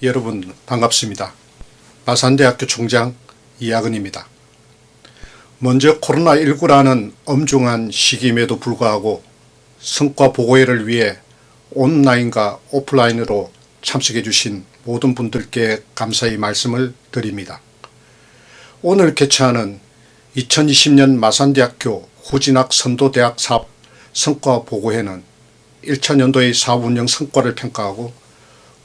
여러분 반갑습니다. 마산대학교 총장 이학은입니다. 먼저 코로나19라는 엄중한 시기임에도 불구하고 성과 보고회를 위해 온라인과 오프라인으로 참석해 주신 모든 분들께 감사의 말씀을 드립니다. 오늘 개최하는 2020년 마산대학교 후진학 선도대학 사업 성과 보고회는 1차년도의 사업 운영 성과를 평가하고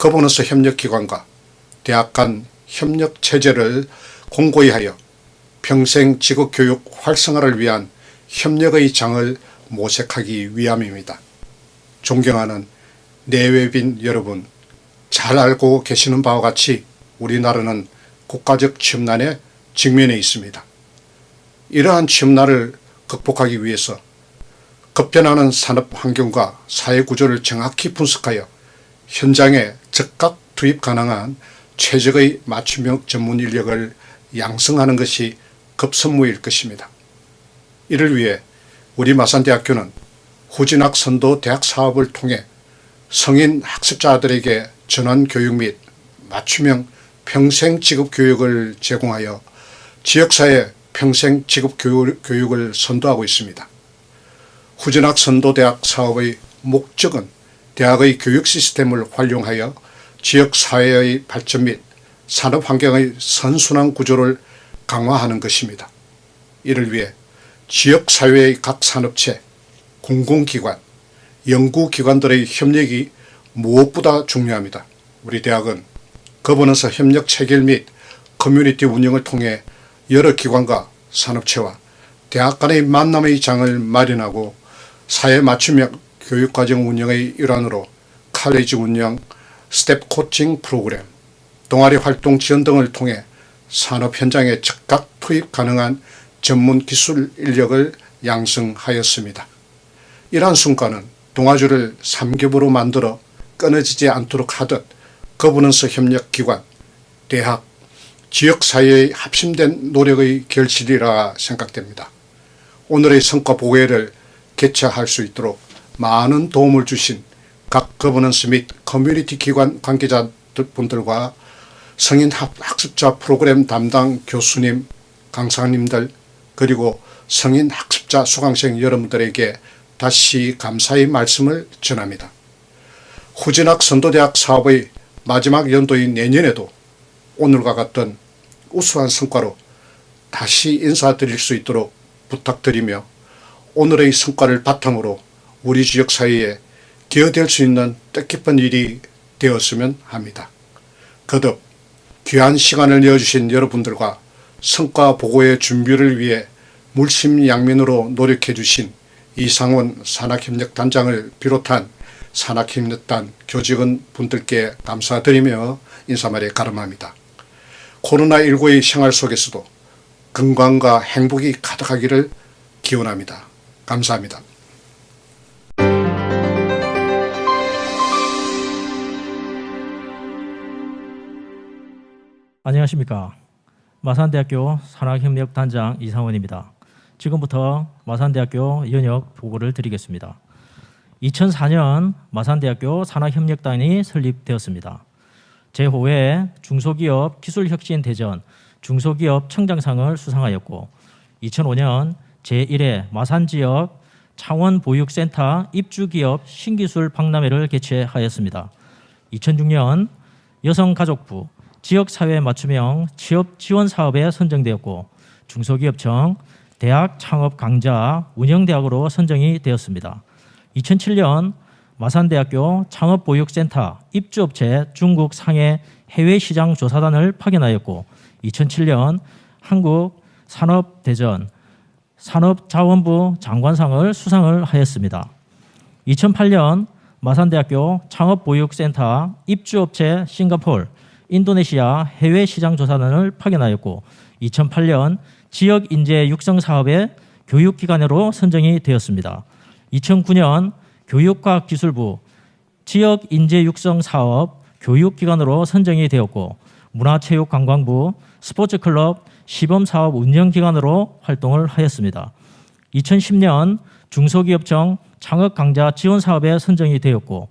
거버넌스 협력기관과 대학 간 협력 체제를 공고히 하여 평생 직업교육 활성화를 위한 협력의 장을 모색하기 위함입니다. 존경하는 내외빈 여러분, 잘 알고 계시는 바와 같이 우리나라는 국가적 취업난에 직면해 있습니다. 이러한 취업난을 극복하기 위해서 급변하는 산업 환경과 사회 구조를 정확히 분석하여 현장에 즉각 투입 가능한 최적의 맞춤형 전문 인력을 양성하는 것이 급선무일 것입니다. 이를 위해 우리 마산대학교는 후진학 선도 대학 사업을 통해 성인 학습자들에게 전환교육 및 맞춤형 평생 직업교육을 제공하여 지역사회 평생 직업교육을 선도하고 있습니다. 후진학 선도대학 사업의 목적은 대학의 교육 시스템을 활용하여 지역사회의 발전 및 산업환경의 선순환 구조를 강화하는 것입니다. 이를 위해 지역사회의 각 산업체, 공공기관, 연구기관들의 협력이 무엇보다 중요합니다. 우리 대학은 거버넌스 협력 체계 및 커뮤니티 운영을 통해 여러 기관과 산업체와 대학 간의 만남의 장을 마련하고 사회 맞춤형 교육과정 운영의 일환으로 칼리지 운영, 스텝 코칭 프로그램, 동아리 활동 지원 등을 통해 산업 현장에 즉각 투입 가능한 전문 기술 인력을 양성하였습니다. 이러한 성과는 동아줄을 3겹으로 만들어 끊어지지 않도록 하듯 거버넌스 협력기관, 대학, 지역사회의 합심된 노력의 결실이라 생각됩니다. 오늘의 성과 보고회를 개최할 수 있도록 많은 도움을 주신 각 거버넌스 및 커뮤니티 기관 관계자분들과 성인 학습자 프로그램 담당 교수님, 강사님들 그리고 성인 학습자 수강생 여러분들에게 다시 감사의 말씀을 전합니다. 후진학 선도대학 사업의 마지막 연도인 내년에도 오늘과 같은 우수한 성과로 다시 인사드릴 수 있도록 부탁드리며 오늘의 성과를 바탕으로 우리 지역사회에 기여될 수 있는 뜻깊은 일이 되었으면 합니다. 거듭 귀한 시간을 내어주신 여러분들과 성과 보고의 준비를 위해 물심양면으로 노력해 주신 이상원 산학협력단장을 비롯한 산학협력단 교직원 분들께 감사드리며 인사말에 가름합니다. 코로나19의 생활 속에서도 건강과 행복이 가득하기를 기원합니다. 감사합니다. 안녕하십니까. 마산대학교 산학협력단장 이상원입니다. 지금부터 마산대학교 연역 보고를 드리겠습니다. 2004년 마산대학교 산학협력단이 설립되었습니다. 제5회 중소기업 기술혁신대전 중소기업 청장상을 수상하였고 2005년 제1회 마산지역 창원보육센터 입주기업 신기술 박람회를 개최하였습니다. 2006년 여성가족부 지역사회 맞춤형 취업지원사업에 선정되었고 중소기업청 대학 창업 강좌 운영대학으로 선정이 되었습니다. 2007년 마산대학교 창업보육센터 입주업체 중국 상해 해외시장조사단을 파견하였고 2007년 한국산업대전 산업자원부 장관상을 수상을 하였습니다. 2008년 마산대학교 창업보육센터 입주업체 싱가포르 인도네시아 해외시장조사단을 파견하였고 2008년 지역인재 육성사업의 교육기관으로 선정이 되었습니다. 2009년 교육과학기술부 지역인재육성사업 교육기관으로 선정이 되었고 문화체육관광부 스포츠클럽 시범사업 운영기관으로 활동을 하였습니다. 2010년 중소기업청 창업강좌 지원사업에 선정이 되었고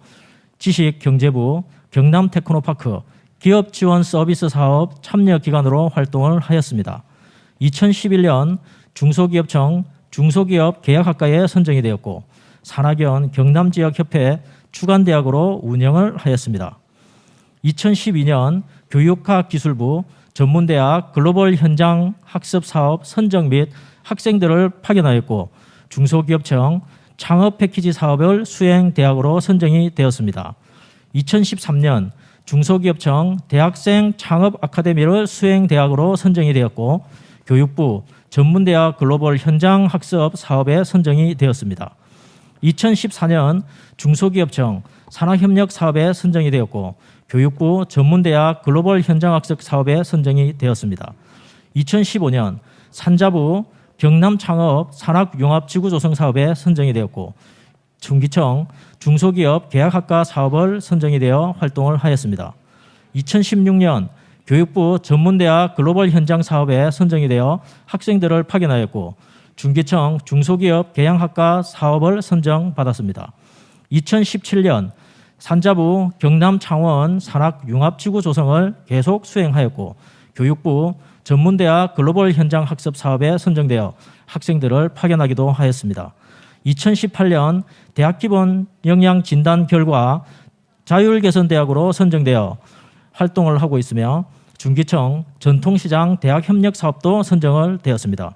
지식경제부 경남테크노파크 기업 지원 서비스 사업 참여 기관으로 활동을 하였습니다. 2011년 중소기업청 중소기업 계약학과에 선정이 되었고 산학연 경남지역협회 주간대학으로 운영을 하였습니다. 2012년 교육과학기술부 전문대학 글로벌 현장 학습 사업 선정 및 학생들을 파견하였고 중소기업청 창업 패키지 사업을 수행대학으로 선정이 되었습니다. 2013년 중소기업청 대학생 창업 아카데미를 수행대학으로 선정이 되었고 교육부 전문대학 글로벌 현장 학습 사업에 선정이 되었습니다. 2014년 중소기업청 산학협력 사업에 선정이 되었고 교육부 전문대학 글로벌 현장학습 사업에 선정이 되었습니다. 2015년 산자부 경남창업 산학융합지구 조성 사업에 선정이 되었고 중기청 중소기업 계약학과 사업을 선정이 되어 활동을 하였습니다. 2016년 교육부 전문대학 글로벌 현장 사업에 선정이 되어 학생들을 파견하였고 중기청 중소기업 계양학과 사업을 선정받았습니다. 2017년 산자부 경남 창원 산학융합지구 조성을 계속 수행하였고 교육부 전문대학 글로벌 현장 학습 사업에 선정되어 학생들을 파견하기도 하였습니다. 2018년 대학 기본 역량 진단 결과 자율개선대학으로 선정되어 활동을 하고 있으며 중기청 전통시장 대학 협력 사업도 선정을 되었습니다.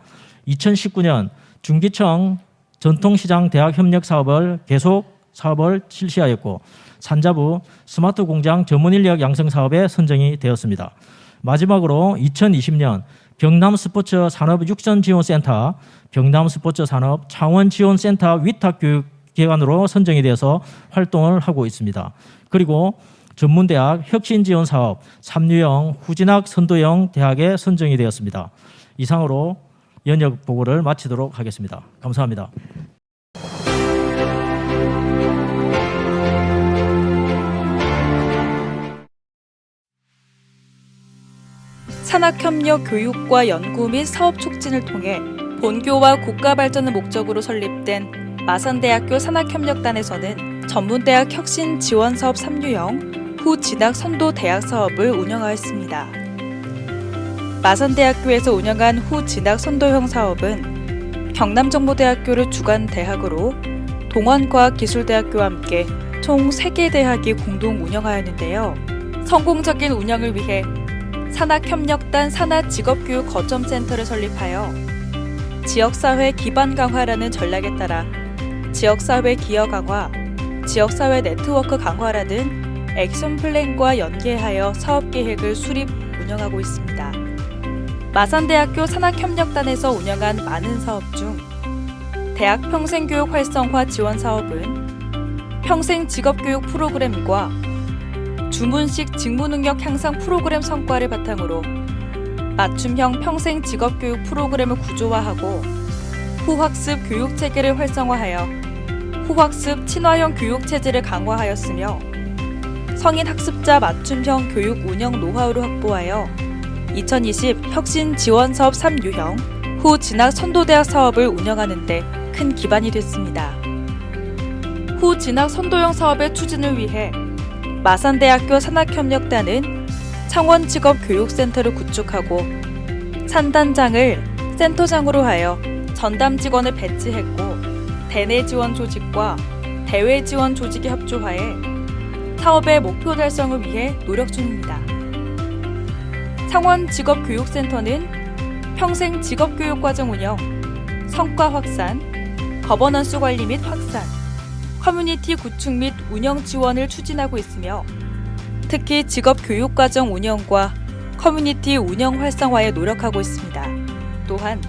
2019년 중기청 전통시장 대학 협력 사업을 계속 사업을 실시하였고 산자부 스마트 공장 전문 인력 양성 사업에 선정이 되었습니다. 마지막으로 2020년 경남 스포츠 산업 육전 지원센터, 경남 스포츠 산업 창원 지원센터 위탁 교육 기관으로 선정이 되어서 활동을 하고 있습니다. 그리고 전문대학 혁신지원 사업 삼류형 후진학 선도형 대학에 선정이 되었습니다. 이상으로 연역 보고를 마치도록 하겠습니다. 감사합니다. 산학협력 교육과 연구 및 사업 촉진을 통해 본교와 국가 발전을 목적으로 설립된 마산대학교 산학협력단에서는 전문대학 혁신 지원 사업 3유형 후 진학 선도 대학 사업을 운영하였습니다. 마산대학교에서 운영한 후 진학 선도형 사업은 경남정보대학교를 주관 대학으로 동원과학기술대학교와 함께 총 3개 대학이 공동 운영하였는데요. 성공적인 운영을 위해 산학협력단 산하직업교육 거점센터를 설립하여 지역사회 기반 강화라는 전략에 따라 지역사회 기여 강화, 지역사회 네트워크 강화라는 액션 플랜과 연계하여 사업계획을 수립, 운영하고 있습니다. 마산대학교 산학협력단에서 운영한 많은 사업 중 대학 평생교육 활성화 지원 사업은 평생 직업교육 프로그램과 주문식 직무능력 향상 프로그램 성과를 바탕으로 맞춤형 평생 직업교육 프로그램을 구조화하고 후학습 교육체계를 활성화하여 후학습 친화형 교육체제를 강화하였으며 성인 학습자 맞춤형 교육 운영 노하우를 확보하여 2020 혁신 지원 사업 3유형 후 진학 선도대학 사업을 운영하는 데 큰 기반이 됐습니다. 후 진학 선도형 사업의 추진을 위해 마산대학교 산학협력단은 창원직업교육센터를 구축하고 산단장을 센터장으로 하여 전담 직원을 배치했고 대내 지원 조직과 대외 지원 조직이 협조하에 사업의 목표 달성을 위해 노력 중입니다. 창원직업교육센터는 평생 직업교육과정 운영, 성과 확산, 거버넌스 관리 및 확산, 커뮤니티 구축 및 운영 지원을 추진하고 있으며 특히 직업교육과정 운영과 커뮤니티 운영 활성화에 노력하고 있습니다. 또한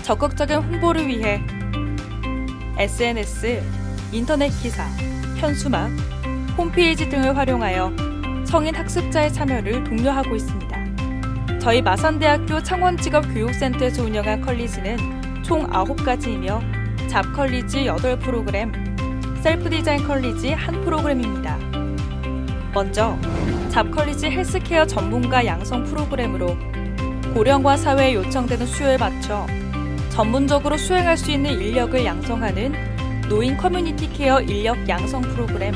적극적인 홍보를 위해 SNS, 인터넷 기사, 현수막, 홈페이지 등을 활용하여 성인 학습자의 참여를 독려하고 있습니다. 저희 마산대학교 창원직업교육센터에서 운영한 컬리지는 총 9가지이며 잡컬리지 8프로그램, 셀프디자인 컬리지 1프로그램입니다. 먼저 잡컬리지 헬스케어 전문가 양성 프로그램으로 고령화 사회에 요청되는 수요에 맞춰 전문적으로 수행할 수 있는 인력을 양성하는 노인 커뮤니티 케어 인력 양성 프로그램,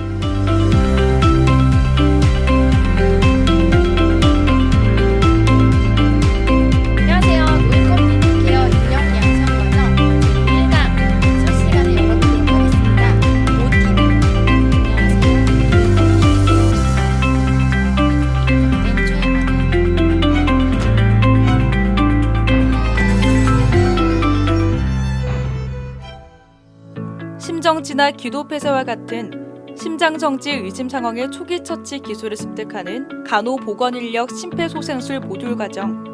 심정지나 기도폐쇄와 같은 심장정지 의심 상황의 초기 처치 기술을 습득하는 간호보건인력 심폐소생술 모듈 과정,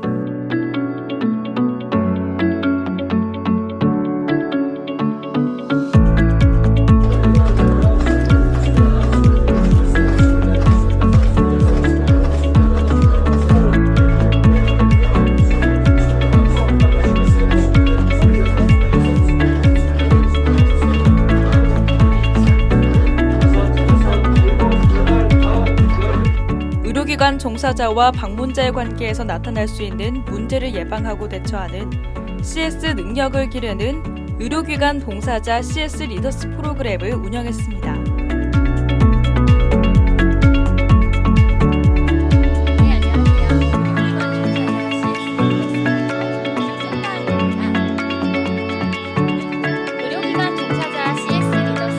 의료기관 종사자와 방문자의 관계에서 나타날 수 있는 문제를 예방하고 대처하는 CS 능력을 기르는 의료기관 봉사자 CS 리더스 프로그램을 운영했습니다. 의료기관 종사자 CS 리더스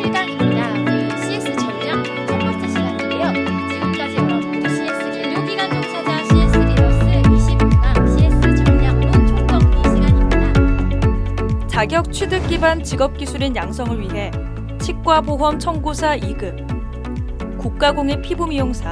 7강입니다. 오늘 CS 전략 첫 번째 시간인데요. 지금까지 여러분 CS 의료기관 종사자 CS 리더스 29강 CS 전략론 총정리 시간입니다. 자격 취득 기반 직업 기술인 양성을 위해 치과보험 청구사 2급, 국가공인 피부미용사,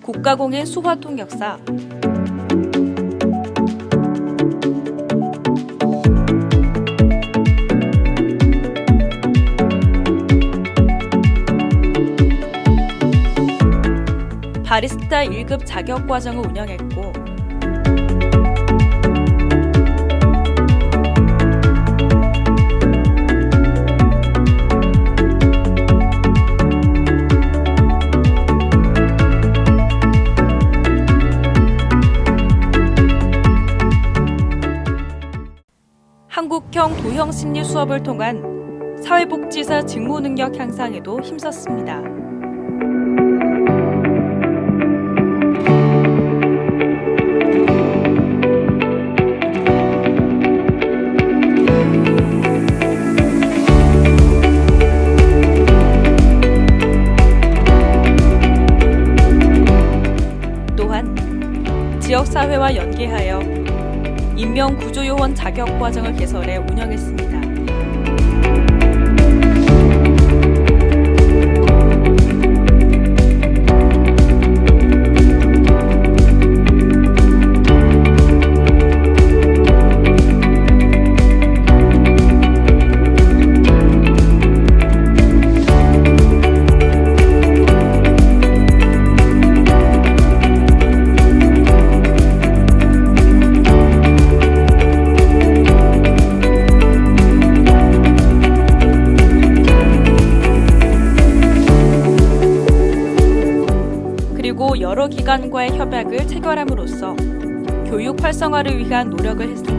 국가공인 수화통역사, 바리스타 1급 자격과정을 운영했고 한국형 도형심리 수업을 통한 사회복지사 직무능력 향상에도 힘썼습니다. 또한 지역사회와 연계하여 인명구조요원 자격과정을 개설해 운영했습니다. 그리고 여러 기관과의 협약을 체결함으로써 교육 활성화를 위한 노력을 했습니다.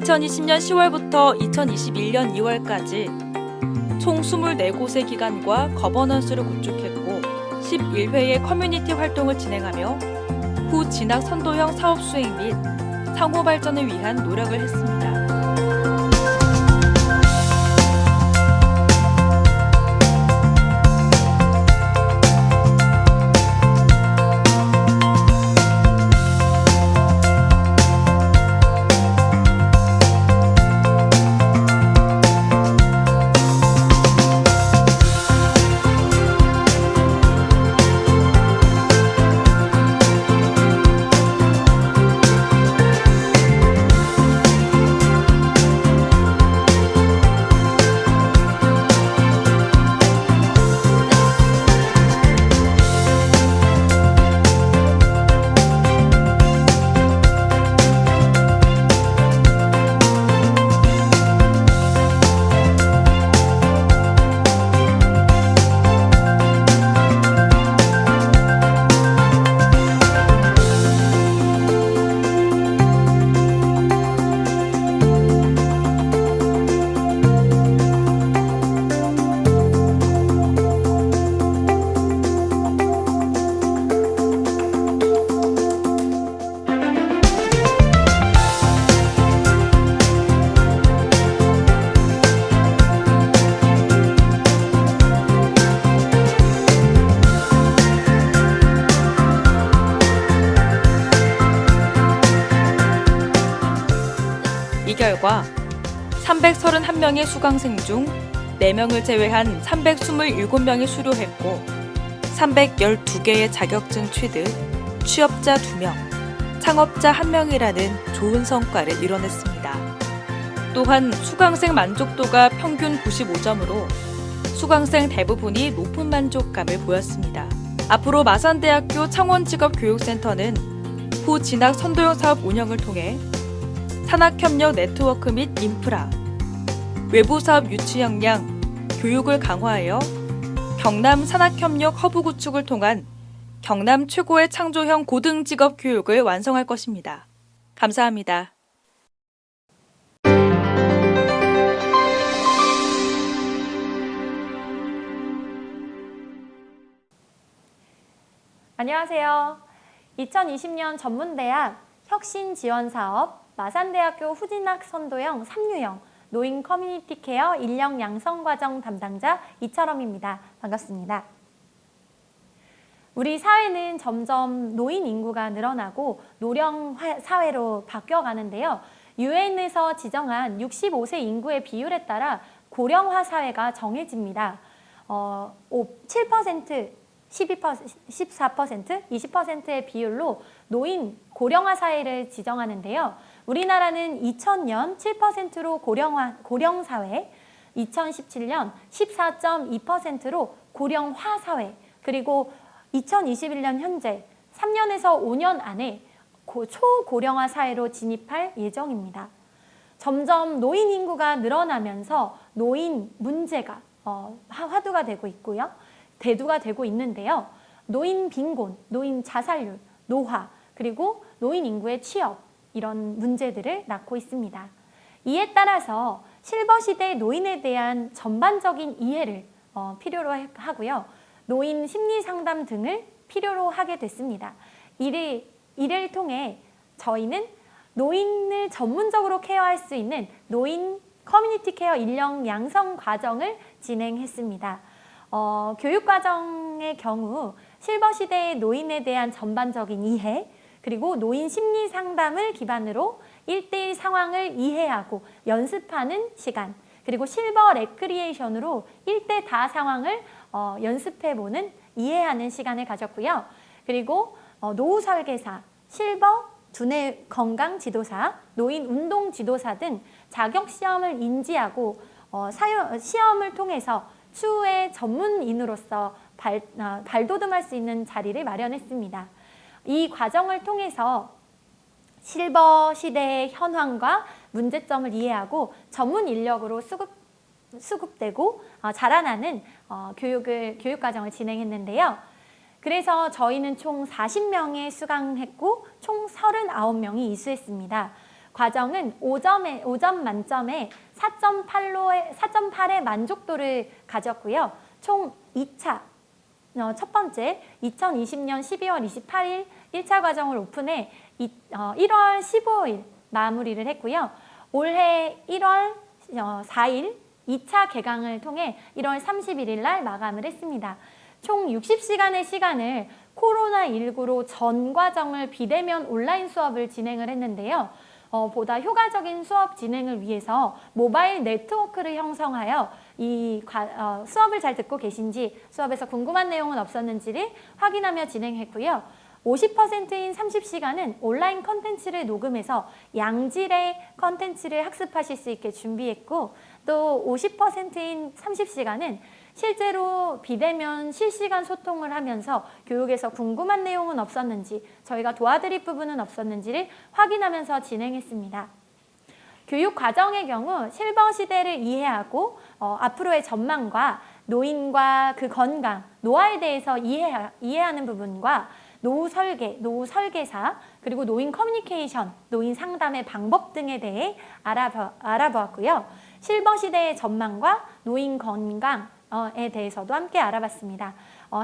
(2020년 10월부터 2021년 2월까지) 총 24곳의 기관과 거버넌스를 구축했고 11회의 커뮤니티 활동을 진행하며 후 진학 선도형 사업 수행 및 상호 발전을 위한 노력을 했습니다. 결과 331명의 수강생 중 4명을 제외한 327명이 수료했고 312개의 자격증 취득, 취업자 2명, 창업자 1명이라는 좋은 성과를 이뤄냈습니다. 또한 수강생 만족도가 평균 95점으로 수강생 대부분이 높은 만족감을 보였습니다. 앞으로 마산대학교 창원직업교육센터는 후 진학 선도형 사업 운영을 통해 산학협력 네트워크 및 인프라, 외부 사업 유치 역량, 교육을 강화하여 경남 산학협력 허브 구축을 통한 경남 최고의 창조형 고등직업 교육을 완성할 것입니다. 감사합니다. 안녕하세요. 2020년 전문대학 혁신지원사업 마산대학교 후진학 선도형 3유형 노인 커뮤니티 케어 인력 양성과정 담당자 이철엄입니다. 반갑습니다. 우리 사회는 점점 노인 인구가 늘어나고 노령 사회로 바뀌어가는데요. 유엔에서 지정한 65세 인구의 비율에 따라 고령화 사회가 정해집니다. 7%, 12%, 14%, 20%의 비율로 노인 고령화 사회를 지정하는데요. 우리나라는 2000년 7%로 고령 사회, 2017년 14.2%로 고령화 사회, 그리고 2021년 현재 3년에서 5년 안에 초고령화 사회로 진입할 예정입니다. 점점 노인 인구가 늘어나면서 노인 문제가 화두가 되고 있고요. 대두가 되고 있는데요. 노인 빈곤, 노인 자살률, 노화, 그리고 노인 인구의 취업 이런 문제들을 낳고 있습니다. 이에 따라서 실버시대 노인에 대한 전반적인 이해를 필요로 하고요. 노인 심리상담 등을 필요로 하게 됐습니다. 이를 통해 저희는 노인을 전문적으로 케어할 수 있는 노인 커뮤니티 케어 인력 양성 과정을 진행했습니다. 교육과정의 경우 실버시대의 노인에 대한 전반적인 이해, 그리고 노인 심리 상담을 기반으로 1대1 상황을 이해하고 연습하는 시간, 그리고 실버 레크리에이션으로 1대 다 상황을 연습해보는, 이해하는 시간을 가졌고요. 그리고 노후 설계사, 실버 두뇌 건강 지도사, 노인 운동 지도사 등 자격 시험을 인지하고 시험을 통해서 추후에 전문인으로서 발돋움할 수 있는 자리를 마련했습니다. 이 과정을 통해서 실버 시대의 현황과 문제점을 이해하고 전문 인력으로 수급되고 자라나는 교육 과정을 진행했는데요. 그래서 저희는 총 40명에 수강했고 총 39명이 이수했습니다. 과정은 5점 만점에 4.8의 만족도를 가졌고요. 총 2차, 첫 번째 2020년 12월 28일 1차 과정을 오픈해 1월 15일 마무리를 했고요. 올해 1월 4일 2차 개강을 통해 1월 31일 날 마감을 했습니다. 총 60시간의 시간을 코로나19로 전 과정을 비대면 온라인 수업을 진행을 했는데요. 보다 효과적인 수업 진행을 위해서 모바일 네트워크를 형성하여 수업을 잘 듣고 계신지, 수업에서 궁금한 내용은 없었는지를 확인하며 진행했고요. 50%인 30시간은 온라인 컨텐츠를 녹음해서 양질의 컨텐츠를 학습하실 수 있게 준비했고, 또 50%인 30시간은 실제로 비대면 실시간 소통을 하면서 교육에서 궁금한 내용은 없었는지, 저희가 도와드릴 부분은 없었는지를 확인하면서 진행했습니다. 교육 과정의 경우 실버 시대를 이해하고 앞으로의 전망과 노인과 그 건강, 노화에 대해서 이해하는 부분과 노후 설계, 노후 설계사, 그리고 노인 커뮤니케이션, 노인 상담의 방법 등에 대해 알아보았고요. 실버 시대의 전망과 노인 건강에 대해서도 함께 알아봤습니다.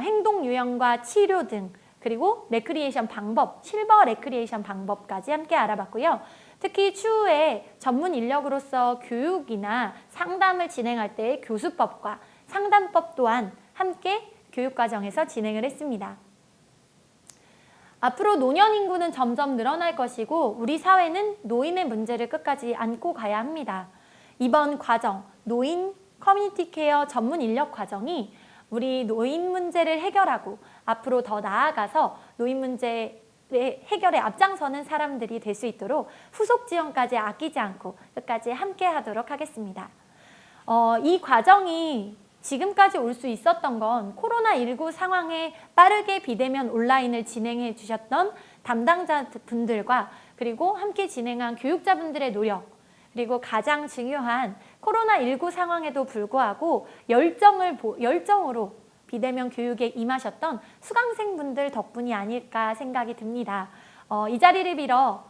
행동 유형과 치료 등, 그리고 레크리에이션 방법, 실버 레크리에이션 방법까지 함께 알아봤고요. 특히 추후에 전문 인력으로서 교육이나 상담을 진행할 때의 교수법과 상담법 또한 함께 교육과정에서 진행을 했습니다. 앞으로 노년 인구는 점점 늘어날 것이고 우리 사회는 노인의 문제를 끝까지 안고 가야 합니다. 이번 과정, 노인 커뮤니티 케어 전문 인력 과정이 우리 노인 문제를 해결하고 앞으로 더 나아가서 노인 문제 해결에 앞장서는 사람들이 될 수 있도록 후속 지원까지 아끼지 않고 끝까지 함께 하도록 하겠습니다. 이 과정이 지금까지 올 수 있었던 건 코로나19 상황에 빠르게 비대면 온라인을 진행해 주셨던 담당자분들과 그리고 함께 진행한 교육자분들의 노력, 그리고 가장 중요한 코로나19 상황에도 불구하고 열정으로 비대면 교육에 임하셨던 수강생분들 덕분이 아닐까 생각이 듭니다. 이 자리를 빌어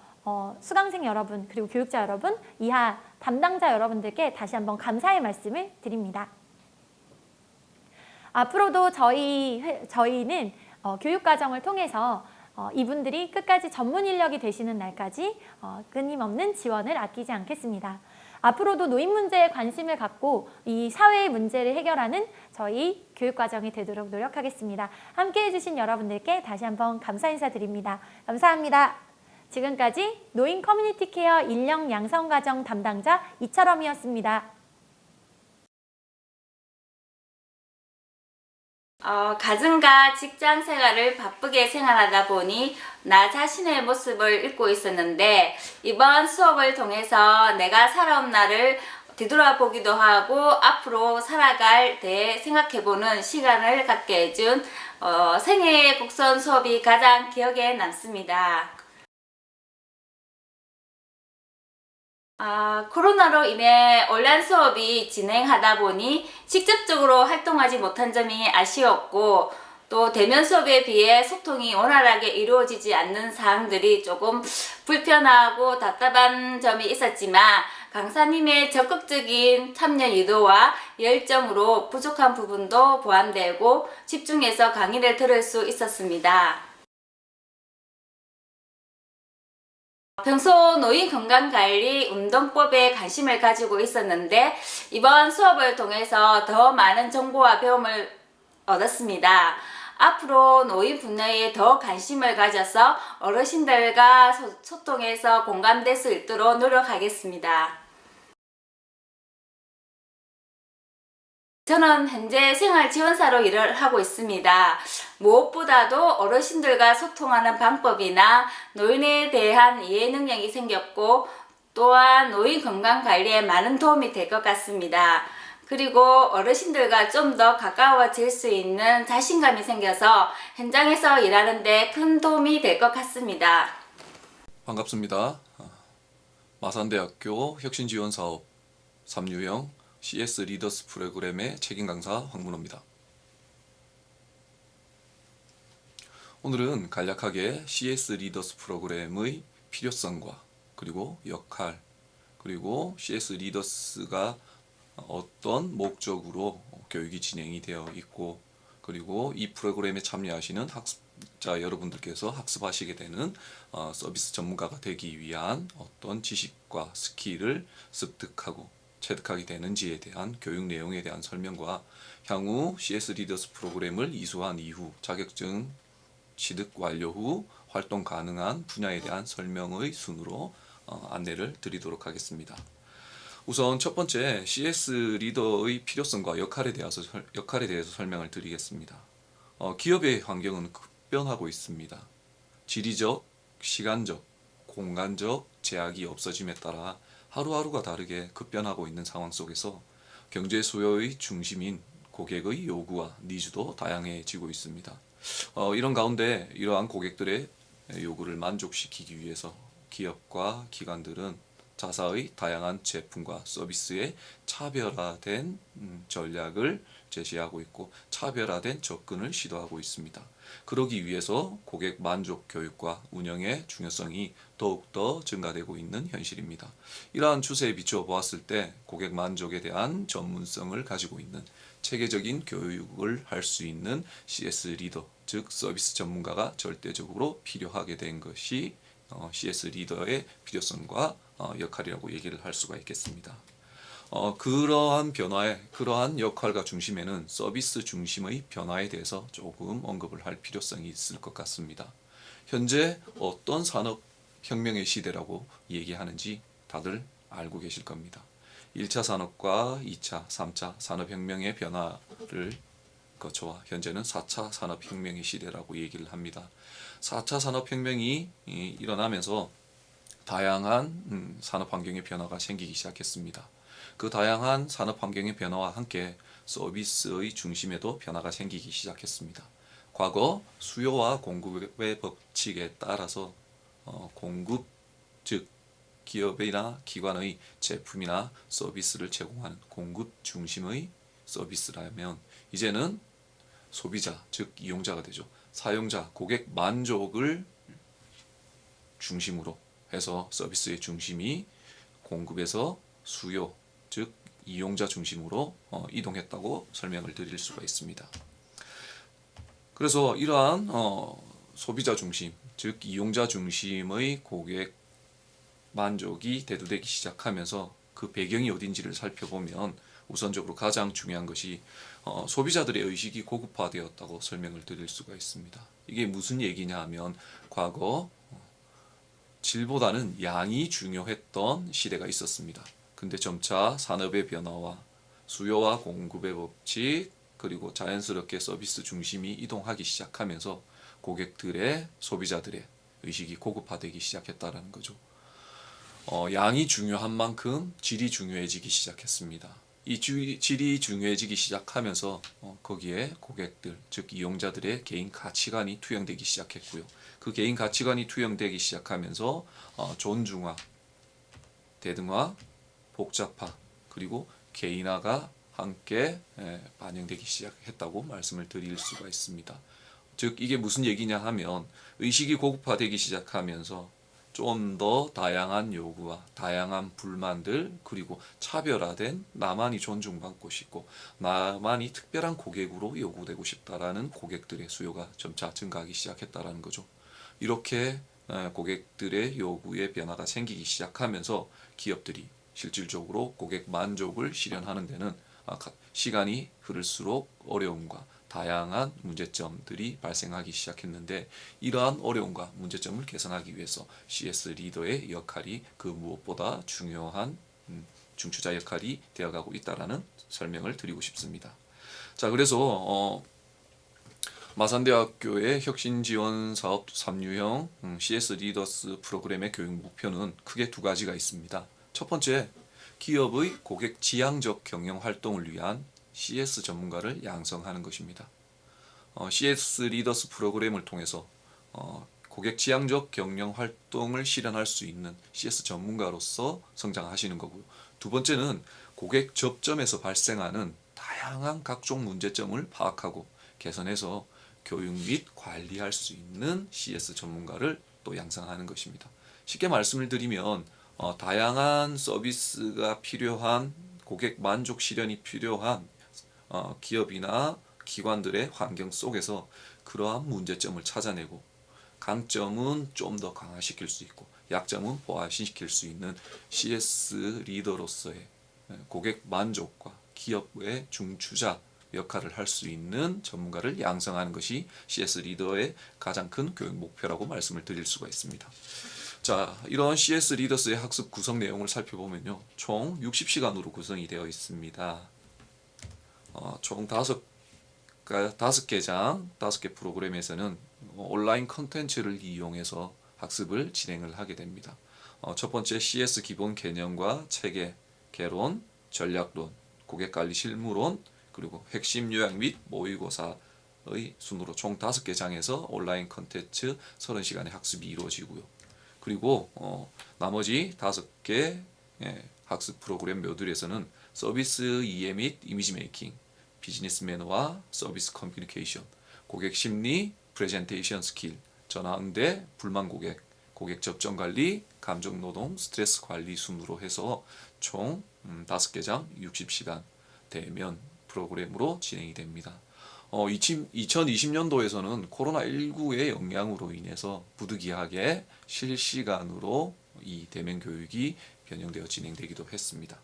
수강생 여러분 그리고 교육자 여러분, 이하 담당자 여러분들께 다시 한번 감사의 말씀을 드립니다. 앞으로도 저희는 교육과정을 통해서 이분들이 끝까지 전문 인력이 되시는 날까지 끊임없는 지원을 아끼지 않겠습니다. 앞으로도 노인 문제에 관심을 갖고 이 사회의 문제를 해결하는 저희 교육과정이 되도록 노력하겠습니다. 함께해 주신 여러분들께 다시 한번 감사 인사드립니다. 감사합니다. 지금까지 노인 커뮤니티 케어 인력 양성과정 담당자 이철엄이었습니다. 가정과 직장 생활을 바쁘게 생활하다 보니 나 자신의 모습을 잃고 있었는데 이번 수업을 통해서 내가 살아온 날을 뒤돌아보기도 하고 앞으로 살아갈 때 생각해보는 시간을 갖게 해준 생애 곡선 수업이 가장 기억에 남습니다. 코로나로 인해 온라인 수업이 진행하다 보니 직접적으로 활동하지 못한 점이 아쉬웠고 또 대면 수업에 비해 소통이 원활하게 이루어지지 않는 사항들이 조금 불편하고 답답한 점이 있었지만 강사님의 적극적인 참여 유도와 열정으로 부족한 부분도 보완되고 집중해서 강의를 들을 수 있었습니다. 평소 노인 건강관리 운동법에 관심을 가지고 있었는데 이번 수업을 통해서 더 많은 정보와 배움을 얻었습니다. 앞으로 노인 분야에 더 관심을 가져서 어르신들과 소통해서 공감될 수 있도록 노력하겠습니다. 저는 현재 생활지원사로 일을 하고 있습니다. 무엇보다도 어르신들과 소통하는 방법이나 노인에 대한 이해 능력이 생겼고 또한 노인 건강관리에 많은 도움이 될 것 같습니다. 그리고 어르신들과 좀 더 가까워질 수 있는 자신감이 생겨서 현장에서 일하는 데 큰 도움이 될 것 같습니다. 반갑습니다. 마산대학교 혁신지원사업 3유형 CS 리더스 프로그램의 책임 강사 황문호입니다. 오늘은 간략하게 CS 리더스 프로그램의 필요성과 그리고 역할, 그리고 CS 리더스가 어떤 목적으로 교육이 진행이 되어 있고, 그리고 이 프로그램에 참여하시는 학습자 여러분들께서 학습하시게 되는 서비스 전문가가 되기 위한 어떤 지식과 스킬을 습득하고 체득하게 되는지에 대한 교육 내용에 대한 설명과 향후 CS 리더스 프로그램을 이수한 이후 자격증 취득 완료 후 활동 가능한 분야에 대한 설명의 순으로 안내를 드리도록 하겠습니다. 우선 첫 번째 CS 리더의 필요성과 역할에 대해서 설명을 드리겠습니다. 기업의 환경은 급변하고 있습니다. 지리적, 시간적, 공간적 제약이 없어짐에 따라 하루하루가 다르게 급변하고 있는 상황 속에서 경제 수요의 중심인 고객의 요구와 니즈도 다양해지고 있습니다. 이런 가운데 이러한 고객들의 요구를 만족시키기 위해서 기업과 기관들은 자사의 다양한 제품과 서비스의 차별화된 전략을 제시하고 있고 차별화된 접근을 시도하고 있습니다. 그러기 위해서 고객 만족 교육과 운영의 중요성이 더욱더 증가되고 있는 현실입니다. 이러한 추세에 비추어 보았을 때 고객 만족에 대한 전문성을 가지고 있는 체계적인 교육을 할 수 있는 CS 리더, 즉 서비스 전문가가 절대적으로 필요하게 된 것이 CS 리더의 필요성과 역할이라고 얘기를 할 수가 있겠습니다. 그러한 역할과 중심에는 서비스 중심의 변화에 대해서 조금 언급을 할 필요성이 있을 것 같습니다. 현재 어떤 산업혁명의 시대라고 얘기하는지 다들 알고 계실 겁니다. 1차 산업과 2차, 3차 산업혁명의 변화를 거쳐와 현재는 4차 산업혁명의 시대라고 얘기를 합니다. 4차 산업혁명이 일어나면서 다양한 산업환경의 변화가 생기기 시작했습니다. 그 다양한 산업환경의 변화와 함께 서비스의 중심에도 변화가 생기기 시작했습니다. 과거 수요와 공급의 법칙에 따라서 공급, 즉 기업이나 기관의 제품이나 서비스를 제공하는 공급 중심의 서비스라면 이제는 소비자, 즉 이용자가 되죠. 사용자, 고객 만족을 중심으로 해서 서비스의 중심이 공급에서 수요, 즉 이용자 중심으로 이동했다고 설명을 드릴 수가 있습니다. 그래서 이러한 소비자 중심, 즉 이용자 중심의 고객 만족이 대두되기 시작하면서 그 배경이 어딘지를 살펴보면 우선적으로 가장 중요한 것이 소비자들의 의식이 고급화되었다고 설명을 드릴 수가 있습니다. 이게 무슨 얘기냐 하면 과거 질보다는 양이 중요했던 시대가 있었습니다. 근데 점차 산업의 변화와 수요와 공급의 법칙 그리고 자연스럽게 서비스 중심이 이동하기 시작하면서 고객들의 소비자들의 의식이 고급화되기 시작했다는 거죠. 양이 중요한 만큼 질이 중요해지기 시작했습니다. 이 질이 중요해지기 시작하면서 거기에 고객들, 즉 이용자들의 개인 가치관이 투영되기 시작했고요. 그 개인 가치관이 투영되기 시작하면서 존중화, 대등화, 복잡화, 그리고 개인화가 함께 반영되기 시작했다고 말씀을 드릴 수가 있습니다. 즉 이게 무슨 얘기냐 하면 의식이 고급화되기 시작하면서 좀 더 다양한 요구와 다양한 불만들 그리고 차별화된 나만이 존중받고 싶고 나만이 특별한 고객으로 요구되고 싶다라는 고객들의 수요가 점차 증가하기 시작했다라는 거죠. 이렇게 고객들의 요구에 변화가 생기기 시작하면서 기업들이 실질적으로 고객 만족을 실현하는 데는 시간이 흐를수록 어려움과 다양한 문제점들이 발생하기 시작했는데 이러한 어려움과 문제점을 개선하기 위해서 CS 리더의 역할이 그 무엇보다 중요한 중추자 역할이 되어가고 있다라는 설명을 드리고 싶습니다. 자, 그래서 마산대학교의 혁신지원사업 3유형 CS 리더스 프로그램의 교육 목표는 크게 두 가지가 있습니다. 첫 번째, 기업의 고객 지향적 경영 활동을 위한 CS 전문가를 양성하는 것입니다. CS 리더스 프로그램을 통해서 고객 지향적 경영 활동을 실현할 수 있는 CS 전문가로서 성장하시는 거고요. 두 번째는 고객 접점에서 발생하는 다양한 각종 문제점을 파악하고 개선해서 교육 및 관리할 수 있는 CS 전문가를 또 양성하는 것입니다. 쉽게 말씀을 드리면 다양한 서비스가 필요한 고객 만족 실현이 필요한 기업이나 기관들의 환경 속에서 그러한 문제점을 찾아내고 강점은 좀 더 강화시킬 수 있고 약점은 보완시킬 수 있는 CS 리더로서의 고객 만족과 기업의 중추자 역할을 할 수 있는 전문가를 양성하는 것이 CS 리더의 가장 큰 교육 목표라고 말씀을 드릴 수가 있습니다. 자, 이런 CS 리더스의 학습 구성 내용을 살펴보면요. 총 60시간으로 구성이 되어 있습니다. 총 5개 프로그램에서는 온라인 컨텐츠를 이용해서 학습을 진행을 하게 됩니다. 첫 번째 CS 기본 개념과 체계, 개론, 전략론, 고객관리 실무론, 그리고 핵심 요약 및 모의고사의 순으로 총 5개 장에서 온라인 컨텐츠 30시간의 학습이 이루어지고요. 그리고 나머지 5개 학습 프로그램 모듈에서는 서비스 이해 및 이미지 메이킹, 비즈니스 매너와 서비스 커뮤니케이션, 고객 심리, 프레젠테이션 스킬, 전화 응대, 불만 고객, 고객 접점 관리, 감정 노동, 스트레스 관리 순으로 해서 총 5개 장 60시간 대면 프로그램으로 진행이 됩니다. 2020년도에서는 코로나19의 영향으로 인해서 부득이하게 실시간으로 이 대면 교육이 변형되어 진행되기도 했습니다.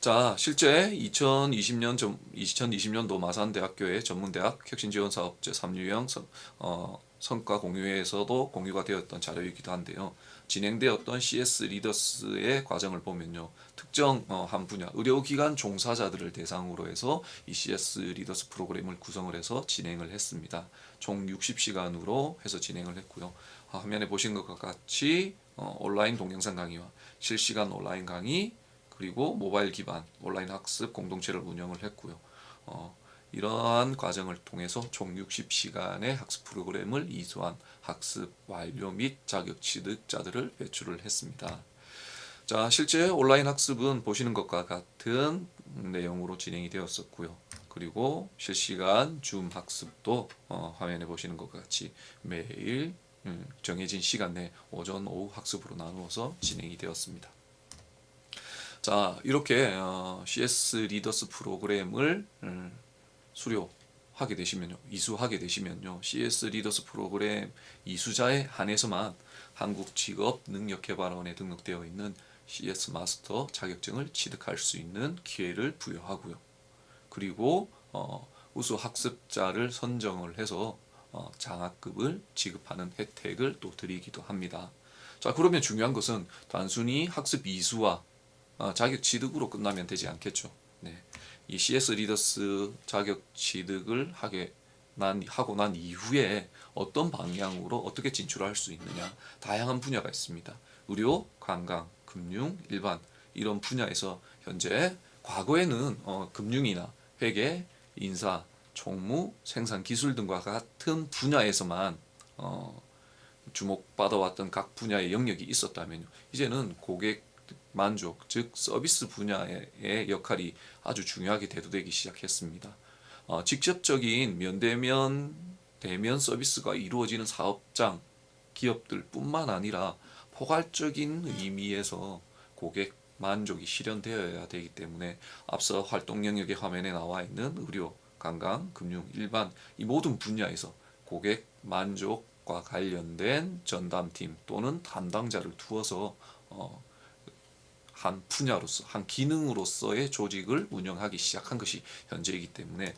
자, 실제 2020년도 마산대학교의 전문대학 혁신지원사업 제3유형 성과 공유회에서도 공유가 되었던 자료이기도 한데요. 진행되었던 CS 리더스의 과정을 보면요. 특정 한 분야, 의료기관 종사자들을 대상으로 해서 이 CS 리더스 프로그램을 구성을 해서 진행을 했습니다. 총 60시간으로 해서 진행을 했고요. 화면에 보신 것과 같이 온라인 동영상 강의와 실시간 온라인 강의, 그리고 모바일 기반 온라인 학습 공동체를 운영을 했고요. 이러한 과정을 통해서 총 60시간의 학습 프로그램을 이수한 학습 완료 및 자격 취득자들을 배출을 했습니다. 자, 실제 온라인 학습은 보시는 것과 같은 내용으로 진행이 되었었고요. 그리고 실시간 줌 학습도 화면에 보시는 것과 같이 매일 정해진 시간 내 오전, 오후 학습으로 나누어서 진행이 되었습니다. 자, 이렇게 CS 리더스 프로그램을 수료하게 되시면요, 이수하게 되시면요, CS 리더스 프로그램 이수자에 한해서만 한국직업능력개발원에 등록되어 있는 CS 마스터 자격증을 취득할 수 있는 기회를 부여하고요. 그리고 우수 학습자를 선정을 해서 장학금을 지급하는 혜택을 또 드리기도 합니다. 자, 그러면 중요한 것은 단순히 학습 이수와 자격 취득으로 끝나면 되지 않겠죠. 네. 이 CS 리더스 자격 취득을 하고 난 이후에 어떤 방향으로 어떻게 진출할 수 있느냐, 다양한 분야가 있습니다. 의료, 관광, 금융, 일반 이런 분야에서 현재 과거에는 금융이나 회계, 인사, 총무, 생산, 기술 등과 같은 분야에서만 주목받아왔던 각 분야의 영역이 있었다면요, 이제는 고객 만족, 즉 서비스 분야의 역할이 아주 중요하게 대두되기 시작했습니다. 직접적인 면대면 대면 서비스가 이루어지는 사업장, 기업들 뿐만 아니라 포괄적인 의미에서 고객 만족이 실현되어야 되기 때문에 앞서 활동 영역의 화면에 나와 있는 의료, 관광, 금융, 일반 이 모든 분야에서 고객 만족과 관련된 전담팀 또는 담당자를 두어서 한 분야로서, 한 기능으로서의 조직을 운영하기 시작한 것이 현재이기 때문에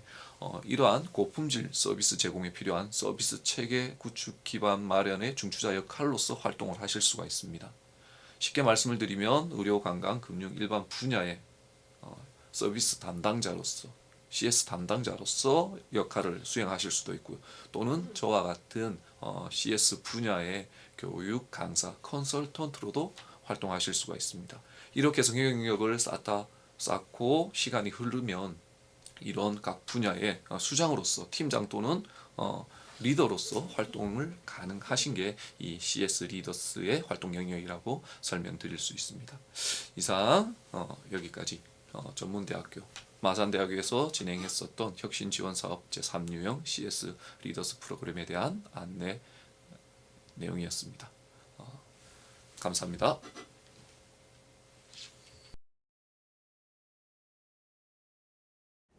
이러한 고품질 서비스 제공에 필요한 서비스 체계 구축 기반 마련의 중추자 역할로서 활동을 하실 수가 있습니다. 쉽게 말씀을 드리면 의료, 관광, 금융, 일반 분야의 서비스 담당자로서, CS 담당자로서 역할을 수행하실 수도 있고요. 또는 저와 같은 CS 분야의 교육, 강사, 컨설턴트로도 활동하실 수가 있습니다. 이렇게 경력을 쌓고 시간이 흐르면 이런 각 분야의 수장으로서, 팀장 또는 리더로서 활동을 가능하신 게 이 CS 리더스의 활동 영역이라고 설명드릴 수 있습니다. 이상 여기까지 전문대학교 마산대학교에서 진행했었던 혁신지원사업 제3유형 CS 리더스 프로그램에 대한 안내 내용이었습니다. 감사합니다.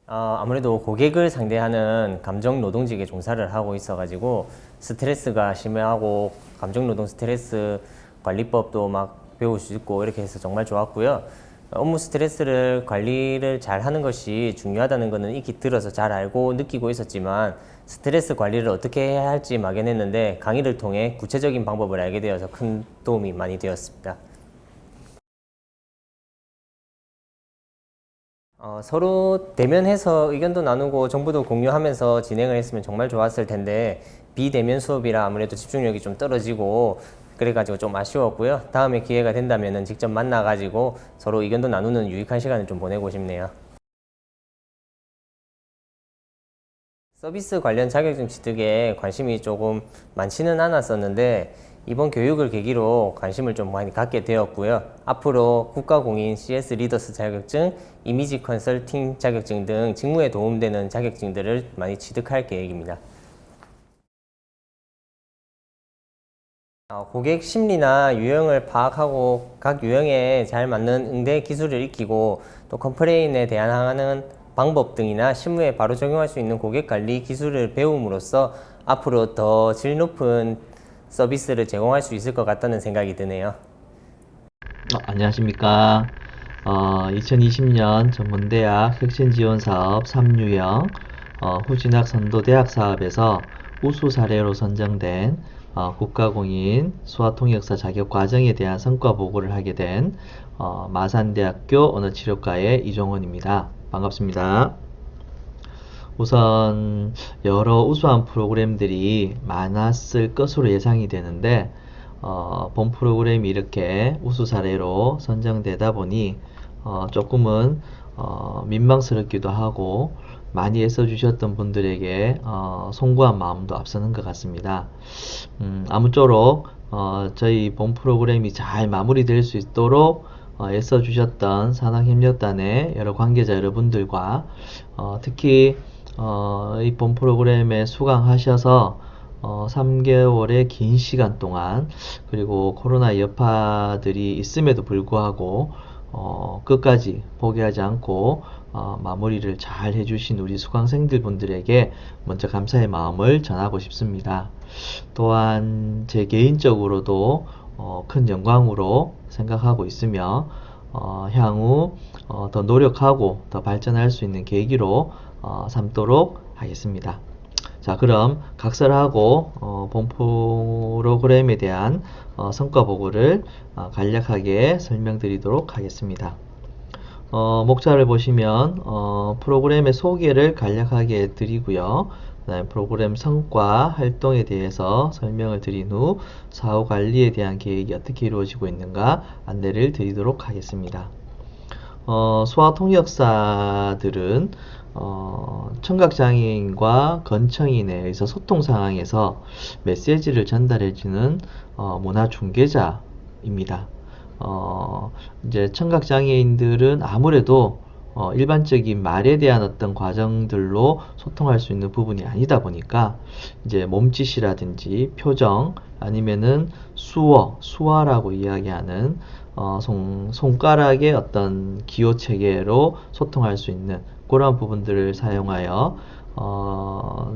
아무래도 고객을 상대하는 감정노동직에 종사를 하고 있어가지고 스트레스가 심하고 감정노동 스트레스 관리법도 막 배울 수 있고 이렇게 해서 정말 좋았고요. 업무 스트레스를 관리를 잘 하는 것이 중요하다는 것은 익히 들어서 잘 알고 느끼고 있었지만 스트레스 관리를 어떻게 해야 할지 막연했는데 강의를 통해 구체적인 방법을 알게 되어서 큰 도움이 많이 되었습니다. 서로 대면해서 의견도 나누고 정보도 공유하면서 진행을 했으면 정말 좋았을 텐데 비대면 수업이라 아무래도 집중력이 좀 떨어지고 그래가지고 좀 아쉬웠고요. 다음에 기회가 된다면 직접 만나가지고 서로 의견도 나누는 유익한 시간을 좀 보내고 싶네요. 서비스 관련 자격증 취득에 관심이 조금 많지는 않았었는데 이번 교육을 계기로 관심을 좀 많이 갖게 되었고요. 앞으로 국가공인 CS 리더스 자격증, 이미지 컨설팅 자격증 등 직무에 도움되는 자격증들을 많이 취득할 계획입니다. 고객 심리나 유형을 파악하고 각 유형에 잘 맞는 응대 기술을 익히고 또 컴플레인에 대항하는 방법 등이나 실무에 바로 적용할 수 있는 고객 관리 기술을 배움으로써 앞으로 더 질 높은 서비스를 제공할 수 있을 것 같다는 생각이 드네요. 안녕하십니까. 2020년 전문대학 혁신지원사업 3유형 후진학 선도대학 사업에서 우수 사례로 선정된 국가공인 수화통역사 자격 과정에 대한 성과 보고를 하게 된 마산대학교 언어치료과의 이종원입니다. 반갑습니다. 우선 여러 우수한 프로그램들이 많았을 것으로 예상이 되는데 본 프로그램이 이렇게 우수 사례로 선정되다 보니 조금은 민망스럽기도 하고 많이 애써주셨던 분들에게 송구한 마음도 앞서는 것 같습니다. 아무쪼록 저희 본 프로그램이 잘 마무리될 수 있도록 애써주셨던 산학협력단의 여러 관계자 여러분들과 특히 이 본 프로그램에 수강하셔서 3개월의 긴 시간 동안 그리고 코로나 여파들이 있음에도 불구하고 끝까지 포기하지 않고 마무리를 잘 해주신 우리 수강생들 분들에게 먼저 감사의 마음을 전하고 싶습니다. 또한 제 개인적으로도 큰 영광으로 생각하고 있으며 향후 더 노력하고 더 발전할 수 있는 계기로 삼도록 하겠습니다. 자, 그럼 각설하고 본 프로그램에 대한 성과 보고를 간략하게 설명드리도록 하겠습니다. 목차를 보시면 프로그램의 소개를 간략하게 드리고요. 그다음에 프로그램 성과 활동에 대해서 설명을 드린 후 사후 관리에 대한 계획이 어떻게 이루어지고 있는가 안내를 드리도록 하겠습니다. 수화통역사들은 청각장애인과 건청인에 의해서 소통 상황에서 메시지를 전달해주는 문화 중개자입니다. 이제 청각장애인들은 아무래도 일반적인 말에 대한 어떤 과정들로 소통할 수 있는 부분이 아니다 보니까 이제 몸짓이라든지 표정 아니면은 수화라고 이야기하는 손가락의 어떤 기호 체계로 소통할 수 있는 그런 부분들을 사용하여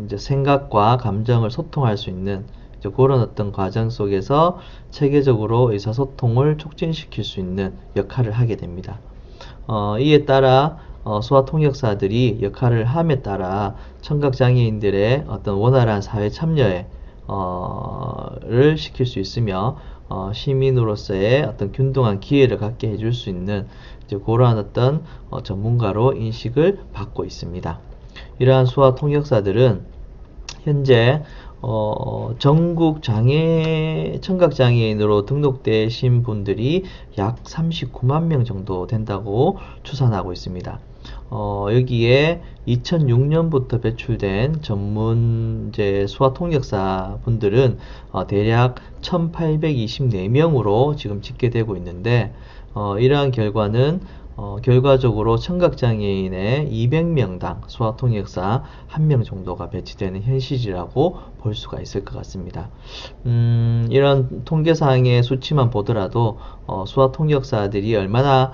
이제 생각과 감정을 소통할 수 있는 이제 그런 어떤 과정 속에서 체계적으로 의사소통을 촉진시킬 수 있는 역할을 하게 됩니다. 이에 따라 수화통역사들이 역할을 함에 따라 청각장애인들의 어떤 원활한 사회 참여에 를 시킬 수 있으며 시민으로서의 어떤 균등한 기회를 갖게 해줄 수 있는 이제 그러한 어떤 전문가로 인식을 받고 있습니다. 이러한 수화통역사들은 현재 전국 청각장애인으로 등록되신 분들이 약 39만 명 정도 된다고 추산하고 있습니다. 여기에 2006년부터 배출된 전문 수화통역사 분들은 대략 1824명으로 지금 집계되고 있는데 이러한 결과는 결과적으로 청각장애인의 200명당 수화통역사 1명 정도가 배치되는 현실이라고 볼 수가 있을 것 같습니다. 이런 통계상의 수치만 보더라도 수화통역사들이 얼마나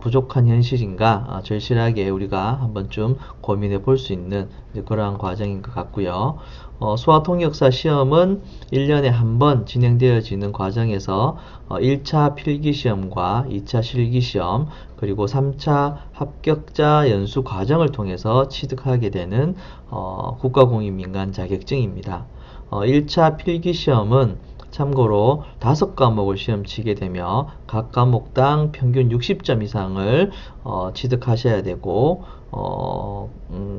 부족한 현실인가 절실하게 우리가 한번쯤 고민해 볼 수 있는 그러한 과정인 것 같고요. 수화통역사 시험은 1년에 한 번 진행되어지는 과정에서 1차 필기시험과 2차 실기시험 그리고 3차 합격자 연수 과정을 통해서 취득하게 되는 국가공인민간 자격증입니다. 1차 필기시험은 참고로 5과목을 시험 치게 되며 각 과목당 평균 60점 이상을 취득하셔야 되고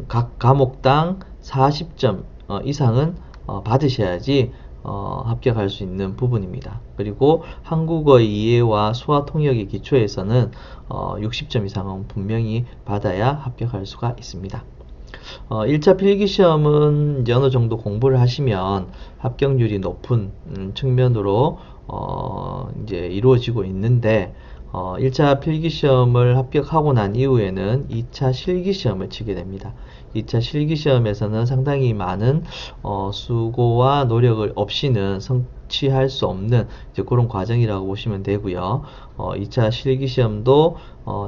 각 과목당 40점 이상은 받으셔야지 합격할 수 있는 부분입니다. 그리고 한국어 이해와 수화 통역의 기초에서는 60점 이상은 분명히 받아야 합격할 수가 있습니다. 1차 필기시험은 이제 어느 정도 공부를 하시면 합격률이 높은 측면으로 이제 이루어지고 있는데 1차 필기시험을 합격하고 난 이후에는 2차 실기시험을 치게 됩니다. 2차 실기시험에서는 상당히 많은 수고와 노력을 없이는 성취할 수 없는 이제 그런 과정이라고 보시면 되고요. 2차 실기시험도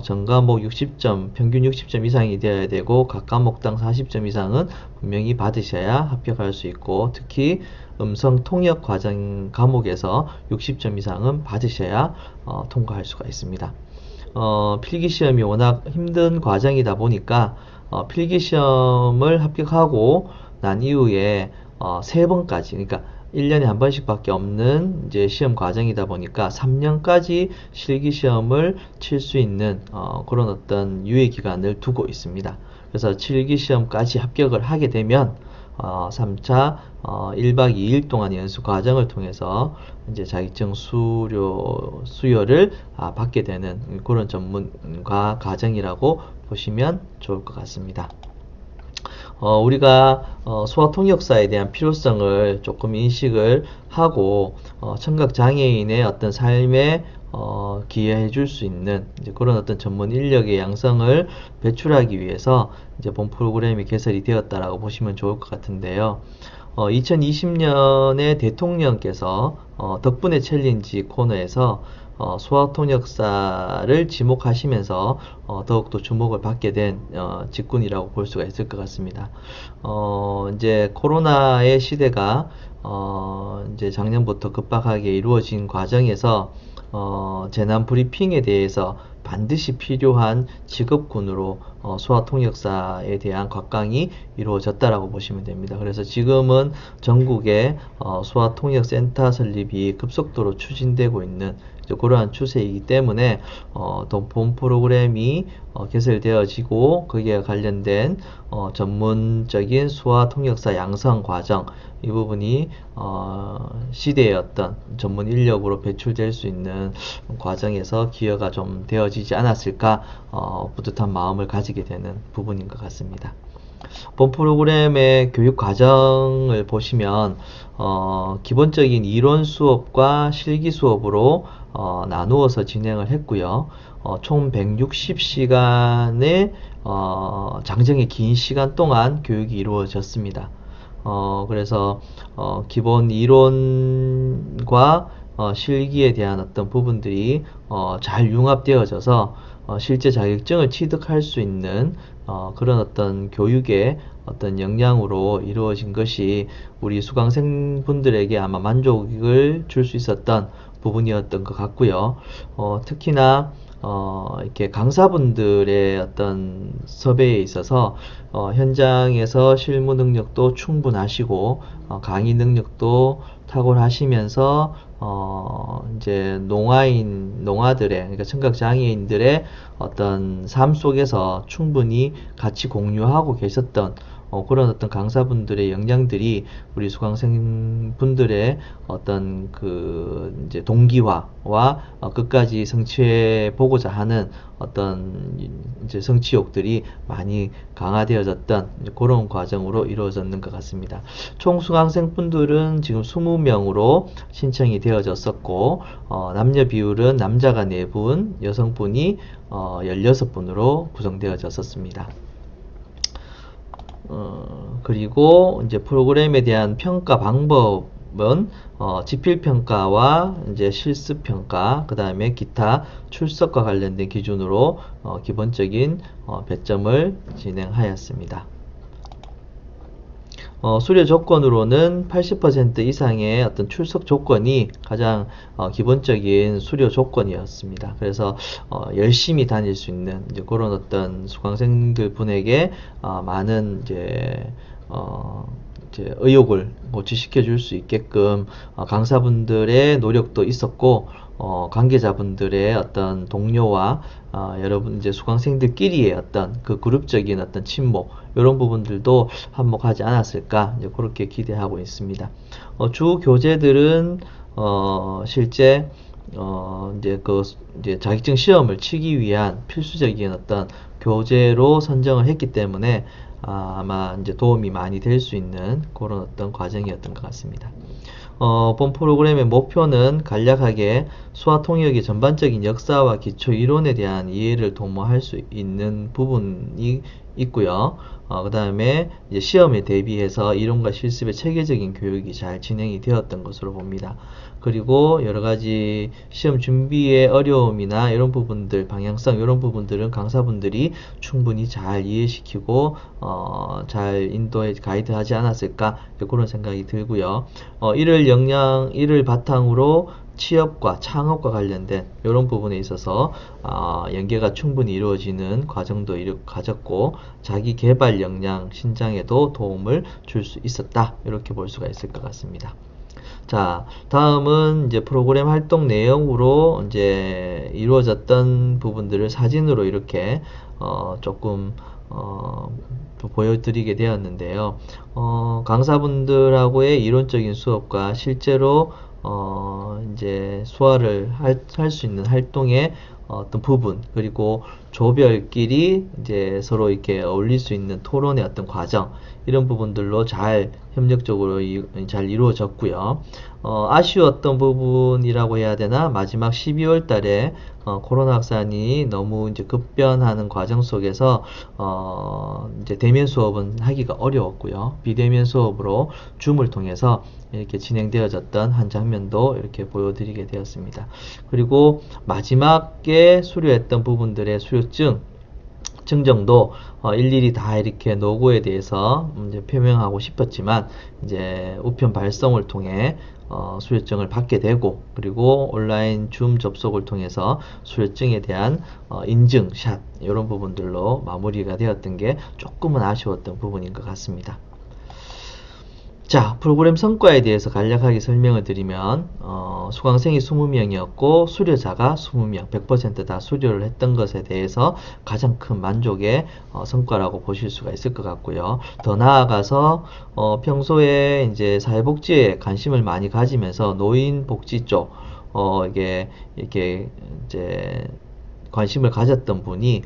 전 과목 60점, 평균 60점 이상이 되어야 되고 각 과목당 40점 이상은 분명히 받으셔야 합격할 수 있고 특히 음성 통역 과정 과목에서 60점 이상은 받으셔야 통과할 수가 있습니다. 필기시험이 워낙 힘든 과정이다 보니까 필기시험을 합격하고 난 이후에 3번까지, 그러니까 1년에 한 번씩밖에 없는 이제 시험 과정이다 보니까 3년까지 실기 시험을 칠 수 있는 그런 어떤 유예 기간을 두고 있습니다. 그래서 실기 시험까지 합격을 하게 되면 3차 1박 2일 동안 연수 과정을 통해서 이제 자격증 수여를 받게 되는 그런 전문가 과정이라고 보시면 좋을 것 같습니다. 우리가 소아통역사에 대한 필요성을 조금 인식을 하고 청각장애인의 어떤 삶에 기여해 줄 수 있는 이제 그런 어떤 전문 인력의 양성을 배출하기 위해서 이제 본 프로그램이 개설이 되었다라고 보시면 좋을 것 같은데요. 2020년에 대통령께서 덕분에 챌린지 코너에서 소아통역사를 지목하시면서 더욱더 주목을 받게 된 직군이라고 볼 수가 있을 것 같습니다. 이제 코로나의 시대가 이제 작년부터 급박하게 이루어진 과정에서 재난 브리핑에 대해서 반드시 필요한 직업군으로 소아통역사에 대한 곽강이 이루어졌다라고 보시면 됩니다. 그래서 지금은 전국에 소아통역센터 설립이 급속도로 추진되고 있는 그러한 추세이기 때문에 본 프로그램이 개설되어지고 거기에 관련된 전문적인 소아통역사 양성 과정 이 부분이 시대의 어떤 전문 인력으로 배출될 수 있는 과정에서 기여가 좀 되어지지 않았을까 뿌듯한 마음을 가지게 되는 부분인 것 같습니다. 본 프로그램의 교육 과정을 보시면 기본적인 이론 수업과 실기 수업으로 나누어서 진행을 했고요. 총 160시간의 장정의 긴 시간 동안 교육이 이루어졌습니다. 그래서 기본 이론과 실기에 대한 어떤 부분들이 잘 융합되어져서 실제 자격증을 취득할 수 있는 그런 어떤 교육의 어떤 역량으로 이루어진 것이 우리 수강생분들에게 아마 만족을 줄 수 있었던 부분이었던 것 같고요. 특히나 이렇게 강사분들의 어떤 섭외에 있어서 현장에서 실무 능력도 충분하시고 강의 능력도 탁월하시면서 이제 농아들의 그러니까 청각장애인들의 어떤 삶 속에서 충분히 같이 공유하고 계셨던 그런 어떤 강사분들의 역량들이 우리 수강생분들의 어떤 그 이제 동기화와 끝까지 성취해 보고자 하는 어떤 이제 성취욕들이 많이 강화되어졌던 그런 과정으로 이루어졌는 것 같습니다. 총 수강생분들은 지금 20명으로 신청이 되어졌었고 남녀 비율은 남자가 4분, 여성분이 16분으로 구성되어졌었습니다. 그리고 이제 프로그램에 대한 평가 방법은 지필평가와 이제 실습평가, 그 다음에 기타 출석과 관련된 기준으로 기본적인 배점을 진행하였습니다. 수료 조건으로는 80% 이상의 어떤 출석 조건이 가장 기본적인 수료 조건이었습니다. 그래서 열심히 다닐 수 있는 이제 그런 어떤 수강생들 분에게 많은 이제 의욕을 고취시켜 줄 수 있게끔 강사분들의 노력도 있었고 관계자분들의 어떤 동료와 여러분 이제 수강생들끼리의 어떤 그 그룹적인 어떤 친목 이런 부분들도 한몫하지 않았을까 이제 그렇게 기대하고 있습니다. 주 교재들은 실제 이제 자격증 시험을 치기 위한 필수적인 어떤 교재로 선정을 했기 때문에 아마 이제 도움이 많이 될 수 있는 그런 어떤 과정이었던 것 같습니다. 본 프로그램의 목표는 간략하게 소아통역의 전반적인 역사와 기초 이론에 대한 이해를 도모할 수 있는 부분이 있고요. 그 다음에 시험에 대비해서 이론과 실습의 체계적인 교육이 잘 진행이 되었던 것으로 봅니다. 그리고 여러 가지 시험 준비의 어려움이나 이런 부분들, 방향성 이런 부분들은 강사분들이 충분히 잘 이해시키고 잘 인도해 가이드하지 않았을까 그런 생각이 들고요. 이를 바탕으로 취업과 창업과 관련된 이런 부분에 있어서 연계가 충분히 이루어지는 과정도 가졌고 자기 개발 역량 신장에도 도움을 줄 수 있었다. 이렇게 볼 수가 있을 것 같습니다. 자, 다음은 이제 프로그램 활동 내용으로 이제 이루어졌던 부분들을 사진으로 이렇게 조금 보여드리게 되었는데요. 강사분들하고의 이론적인 수업과 실제로 이제 수화를 할 수 있는 활동의 어떤 부분, 그리고 조별끼리 이제 서로 이렇게 어울릴 수 있는 토론의 어떤 과정, 이런 부분들로 잘 협력적으로 잘 이루어졌고요. 아쉬웠던 부분이라고 해야 되나, 마지막 12월 달에 코로나 확산이 너무 이제 급변하는 과정 속에서 이제 대면 수업은 하기가 어려웠고요. 비대면 수업으로 줌을 통해서 이렇게 진행되어졌던 한 장면도 이렇게 보여드리게 되었습니다. 그리고 마지막에 수료했던 부분들의 수료증 증정도 일일이 다 이렇게 노고에 대해서 이제 표명하고 싶었지만 이제 우편 발송을 통해 수료증을 받게 되고, 그리고 온라인 줌 접속을 통해서 수료증에 대한 인증샷 이런 부분들로 마무리가 되었던 게 조금은 아쉬웠던 부분인 것 같습니다. 자, 프로그램 성과에 대해서 간략하게 설명을 드리면 수강생이 20명이었고 수료자가 20명, 100% 다 수료를 했던 것에 대해서 가장 큰 만족의 성과라고 보실 수가 있을 것 같고요. 더 나아가서 평소에 이제 사회복지에 관심을 많이 가지면서 노인복지 쪽 이게 이렇게 이제 관심을 가졌던 분이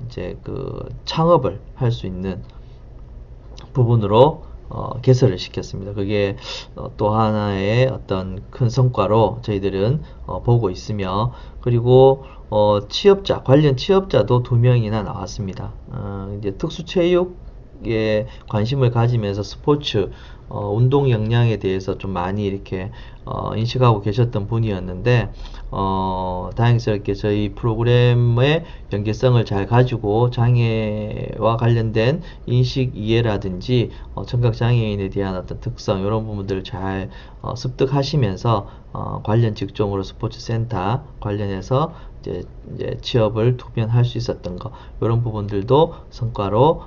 이제 그 창업을 할 수 있는 부분으로 개설을 시켰습니다. 그게 또 하나의 어떤 큰 성과로 저희들은 보고 있으며, 그리고 취업자, 관련 취업자도 2명이나 나왔습니다. 이제 특수체육에 관심을 가지면서 스포츠, 운동 역량에 대해서 좀 많이 이렇게 인식하고 계셨던 분이었는데, 다행스럽게 저희 프로그램의 연계성을 잘 가지고 장애와 관련된 인식 이해라든지 청각장애인에 대한 어떤 특성 이런 부분들을 잘 습득하시면서 관련 직종으로 스포츠센터 관련해서 이제 취업을 투변할 수 있었던 거, 이런 부분들도 성과로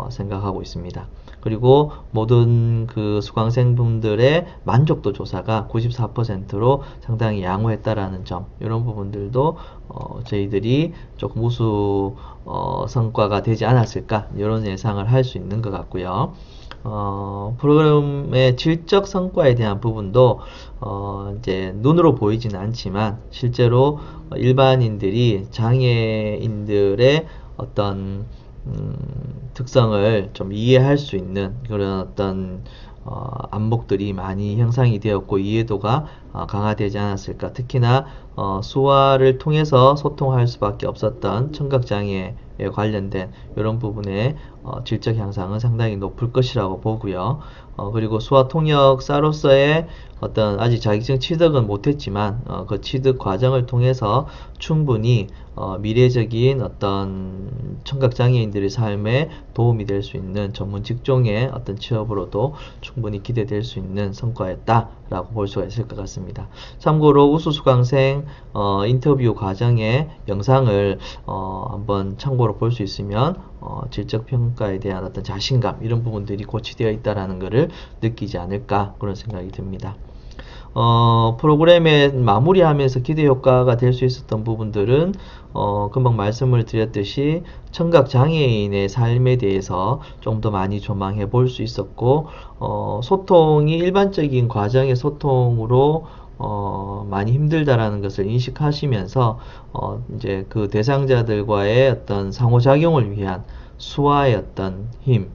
생각하고 있습니다. 그리고 모든 그 수강생분들의 만족도 조사가 94%로 상당히 양호했다라는 점, 이런 부분들도 저희들이 조금 우수 성과가 되지 않았을까, 이런 예상을 할 수 있는 것 같고요. 프로그램의 질적 성과에 대한 부분도 이제 눈으로 보이지는 않지만 실제로 일반인들이 장애인들의 어떤 특성을 좀 이해할 수 있는 그런 어떤 안목들이 많이 형성이 되었고 이해도가 강화되지 않았을까. 특히나 수화를 통해서 소통할 수밖에 없었던 청각장애에 관련된 이런 부분의 질적 향상은 상당히 높을 것이라고 보고요. 그리고 수화 통역사로서의 어떤 아직 자격증 취득은 못했지만 그 취득 과정을 통해서 충분히 미래적인 어떤 청각장애인들의 삶에 도움이 될 수 있는 전문 직종의 어떤 취업으로도 충분히 기대될 수 있는 성과였다라고 볼 수가 있을 것 같습니다. 참고로 우수 수강생 인터뷰 과정의 영상을 한번 참고로 볼 수 있으면 질적 평가에 대한 어떤 자신감, 이런 부분들이 고치되어 있다라는 것을 느끼지 않을까, 그런 생각이 듭니다. 프로그램에 마무리하면서 기대 효과가 될 수 있었던 부분들은 금방 말씀을 드렸듯이 청각장애인의 삶에 대해서 좀 더 많이 조망해 볼 수 있었고, 소통이 일반적인 과정의 소통으로 많이 힘들다라는 것을 인식하시면서 이제 그 대상자들과의 어떤 상호작용을 위한 수화의 어떤 힘,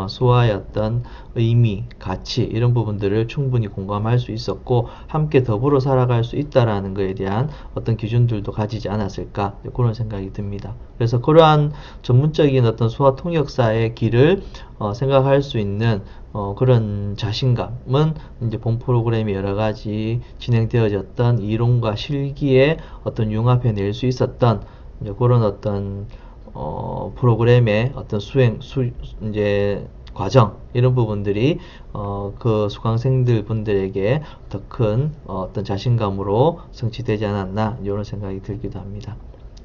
수화의 어떤 의미, 가치, 이런 부분들을 충분히 공감할 수 있었고 함께 더불어 살아갈 수 있다라는 것에 대한 어떤 기준들도 가지지 않았을까, 그런 생각이 듭니다. 그래서 그러한 전문적인 어떤 수화 통역사의 길을 생각할 수 있는 그런 자신감은 이제 본 프로그램이 여러 가지 진행되어졌던 이론과 실기에 어떤 융합해 낼 수 있었던 이제 그런 어떤 프로그램의 어떤 이제 과정 이런 부분들이 그 수강생들 분들에게 더 큰 어떤 자신감으로 성취되지 않았나 이런 생각이 들기도 합니다.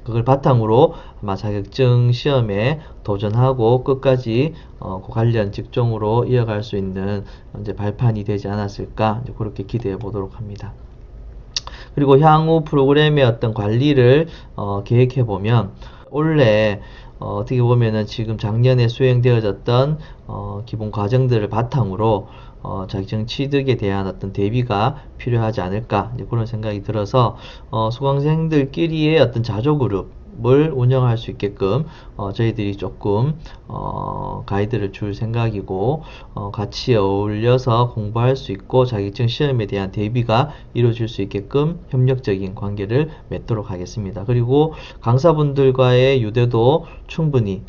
그걸 바탕으로 아마 자격증 시험에 도전하고 끝까지 그 관련 직종으로 이어갈 수 있는 이제 발판이 되지 않았을까 이제 그렇게 기대해 보도록 합니다. 그리고 향후 프로그램의 어떤 관리를 계획해 보면 원래 어떻게 보면은 지금 작년에 수행되어졌던 기본 과정들을 바탕으로 자격증 취득에 대한 어떤 대비가 필요하지 않을까 이제 그런 생각이 들어서 수강생들끼리의 어떤 자조그룹을 운영할 수 있게끔 저희들이 조금 가이드를 줄 생각이고 같이 어울려서 공부할 수 있고 자격증 시험에 대한 대비가 이루어질 수 있게끔 협력적인 관계를 맺도록 하겠습니다. 그리고 강사분들과의 유대도 충분히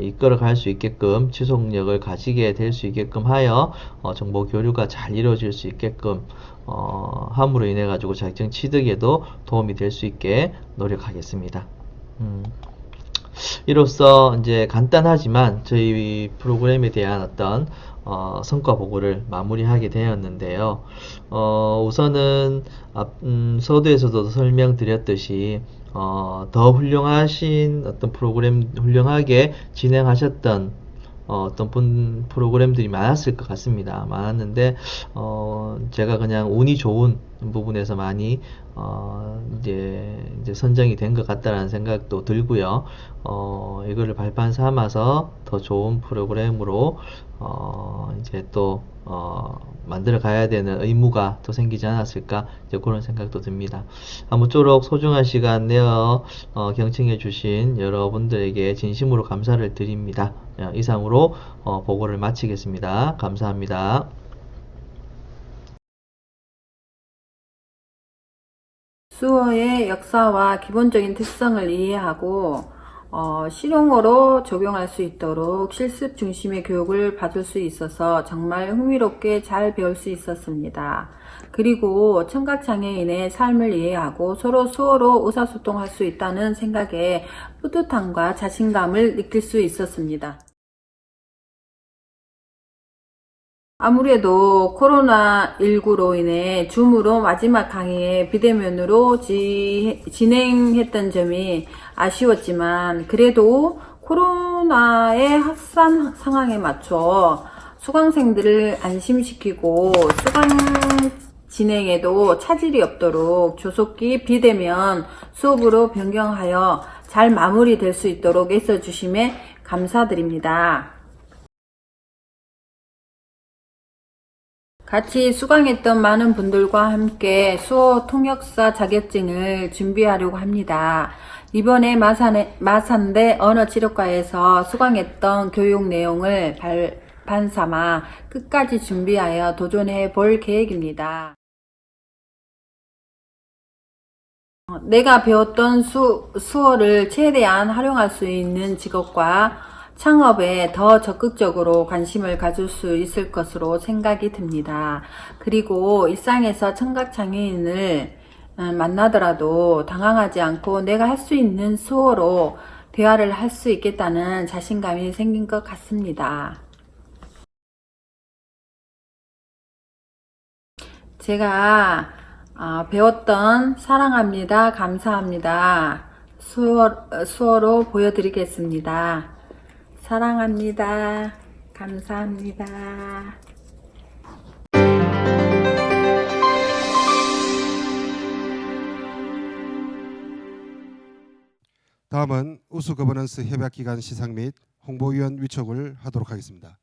이끌어갈 수 있게끔 지속력을 가지게 될 수 있게끔 하여 정보 교류가 잘 이루어질 수 있게끔 함으로 인해 가지고 자격증 취득에도 도움이 될 수 있게 노력하겠습니다. 이로써 이제 간단하지만 저희 프로그램에 대한 어떤 성과 보고를 마무리하게 되었는데요. 우선은 서두에서도 설명드렸듯이 더 훌륭하신 어떤 프로그램 훌륭하게 진행하셨던 어떤 프로그램들이 많았을 것 같습니다. 많았는데 제가 그냥 운이 좋은 부분에서 많이 이제 선정이 된 것 같다라는 생각도 들고요. 이거를 발판 삼아서 더 좋은 프로그램으로 이제 또 만들어 가야 되는 의무가 또 생기지 않았을까 이제 그런 생각도 듭니다. 아무쪼록 소중한 시간 내어 경청해 주신 여러분들에게 진심으로 감사를 드립니다. 이상으로 보고를 마치겠습니다. 감사합니다. 수어의 역사와 기본적인 특성을 이해하고 실용어로 적용할 수 있도록 실습 중심의 교육을 받을 수 있어서 정말 흥미롭게 잘 배울 수 있었습니다. 그리고 청각장애인의 삶을 이해하고 서로 수어로 의사소통할 수 있다는 생각에 뿌듯함과 자신감을 느낄 수 있었습니다. 아무래도 코로나19로 인해 줌으로 마지막 강의에 비대면으로 진행했던 점이 아쉬웠지만 그래도 코로나의 확산 상황에 맞춰 수강생들을 안심시키고 수강 진행에도 차질이 없도록 조속히 비대면 수업으로 변경하여 잘 마무리될 수 있도록 애써주심에 감사드립니다. 같이 수강했던 많은 분들과 함께 수어 통역사 자격증을 준비하려고 합니다. 이번에 마산대 언어치료과에서 수강했던 교육 내용을 발판 삼아 끝까지 준비하여 도전해 볼 계획입니다. 내가 배웠던 수어를 최대한 활용할 수 있는 직업과 창업에 더 적극적으로 관심을 가질 수 있을 것으로 생각이 듭니다. 그리고 일상에서 청각장애인을 만나더라도 당황하지 않고 내가 할 수 있는 수어로 대화를 할 수 있겠다는 자신감이 생긴 것 같습니다. 제가 배웠던 사랑합니다, 감사합니다 수어로 보여드리겠습니다. 사랑합니다. 감사합니다. 다음은 우수 거버넌스 협약기관 시상 및 홍보위원 위촉을 하도록 하겠습니다.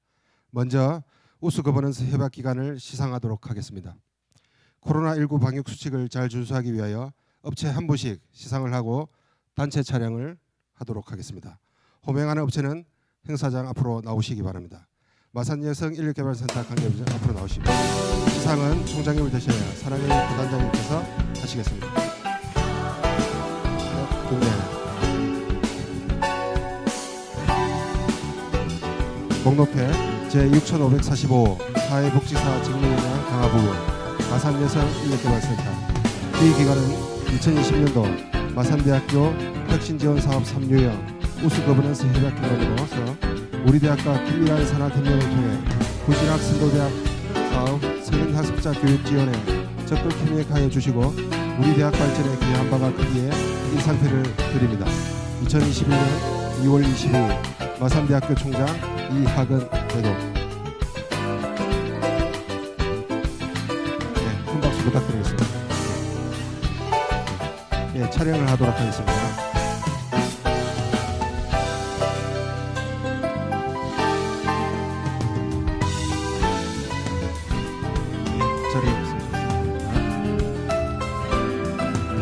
먼저 우수 거버넌스 협약기관을 시상하도록 하겠습니다. 코로나19 방역 수칙을 잘 준수하기 위하여 업체 한 분씩 시상을 하고 단체 촬영을 하도록 하겠습니다. 호명하는 업체는 행사장 앞으로 나오시기 바랍니다. 마산여성인력개발센터 관계부장 앞으로 나오시고 시상은 총장님을 대신하여 사랑의 부단장님께서 하시겠습니다. 목록회 제6545 사회복지사 직무역량 강화 부분 마산여성인력개발센터. 이 기관은 2020년도 마산대학교 혁신지원사업 3유형 우수 거버넌스 협약기관으로서 우리 대학과 긴밀한 산학협력을 통해 부진학 선도대학 사업 성인 학습자 교육 지원에 적극 협력하여 주시고 우리 대학 발전에 기여한 바가 크기에 이 상패를 드립니다. 2021년 2월 22일 마산대학교 총장 이학은 대도. 네, 큰 박수 부탁드리겠습니다. 네, 촬영을 하도록 하겠습니다.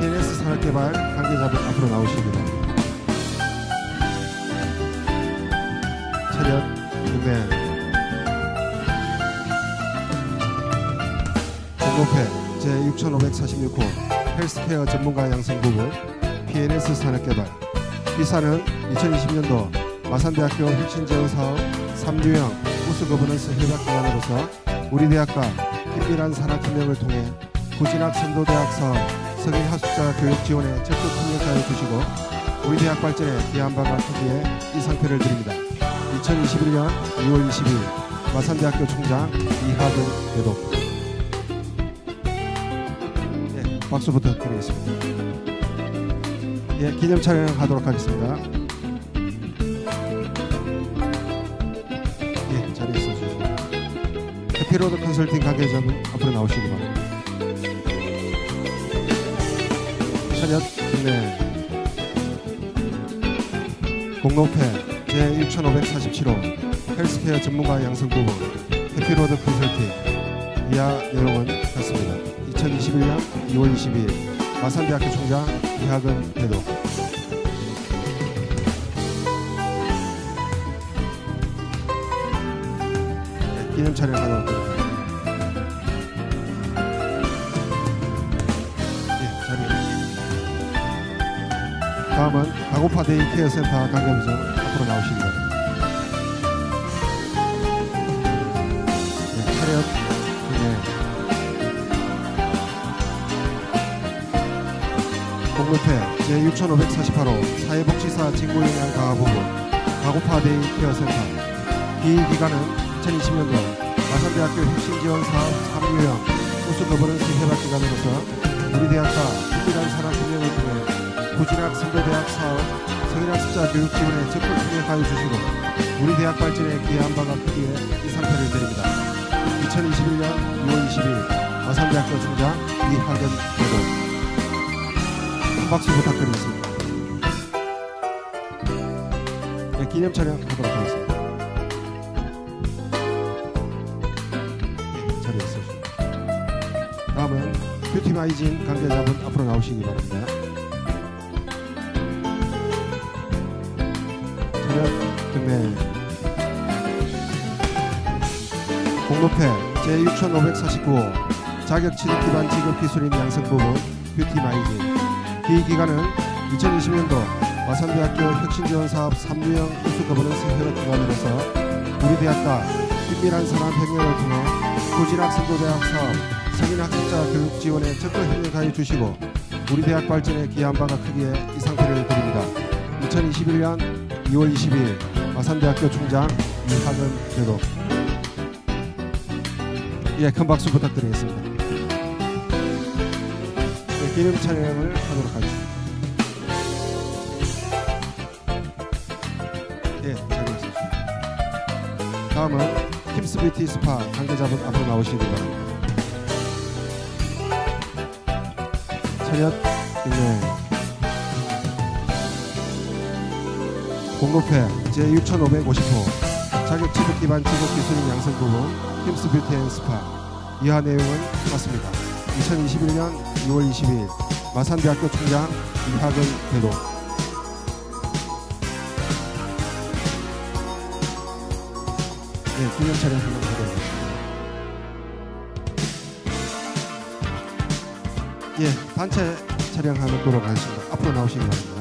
PNS 산업개발 관계자분 앞으로 나오시기 바랍니다. 차렷 경례. 공모패 제6546호 헬스케어 전문가 양성 부분 PNS 산업개발. 이사는 2020년도 마산대학교 혁신지원사업 3유형 우수 거버넌스 협약기관으로서 우리 대학과 긴밀한 산학협력을 통해 부진학 선도대학 사업 성인 학습자 교육 지원에 적극 협력하여 주시고 우리 대학 발전에 기여한 바가 크기에 이 상패를 드립니다. 2021년 2월 20일 마산대학교 총장 이학은 대도. 예, 박수 부탁드리겠습니다. 예, 기념 촬영하도록 하겠습니다. 예, 자리에 서주시고 해피로드 컨설팅 관계자분 앞으로 나오시기 바랍니다. 차렷 경례. 공로패 제6547호 헬스케어 전문가 양성 부분 해피로드 컨설팅. 이하 내용은 같습니다. 2021년 2월 22일 마산대학교 총장 이학은 대도. 네, 기념 촬영하도록 하겠습니다. 다음은 가고파 데이케어 센터 관계부장 앞으로 나오시기 바랍니다. 네, 차렷 경례. 공로패 제6548호 사회복지사 직무영향 강화 부분 가고파 데이케어 센터. 이 기관은 2020년도 마산대학교 혁신지원사업 3유형 우수 거버넌스 협약기관으로서 우리 대학과 긴밀한 산학협력을 통해 부진학 선도대학 사업 성인학습자 교육 지원에 적극 협력하여 주시고 우리 대학 발전에 기여한 바가 크기에 이 상패를 드립니다. 2021년 2월 20일 마산대학교 총장 이학은 대도. 한 박수 부탁드리겠습니다. 네, 기념 촬영하도록 하겠습니다. 네, 자리에 서주시고 다음은 뷰티마이진 관계자분 앞으로 나오시기 바랍니다. 경례. 공로패 제6549호 자격 취득 기반 직업 기술인 양성 부분 뷰티마이진. 이 기관은 2020년도 마산대학교 혁신지원 사업 3유형 우수 거버넌스 협약기관으로서 우리 대학과 긴밀한 산학협력을 통해 부진학 선도대학 사업 성인학습자 교육 지원에 적극 협력하여 주시고 우리 대학 발전에 기여한 바가 크기에 이 상패를 드립니다. 2021년 2월 22일 마산대학교 총장 이학은 대도. 예, 큰 박수 부탁드리겠습니다. 네, 기념 촬영을 하도록 하겠습니다. 예, 자리에 서주시고 다음은 킴스 뷰티 스파 관계자분 앞으로 나오시기 바랍니다. 차렷 경례. 공로패 제6550호 자격 취득 기반 직업 기술인 양성 부분 킴스 뷰티 앤 스파. 이하 내용은 같습니다. 2021년 2월 20일 마산대학교 총장 이학은 대도. 네, 기념 촬영 한번 하도록 하겠습니다. 예, 단체 촬영하도록 하겠습니다. 앞으로 나오시기 바랍니다.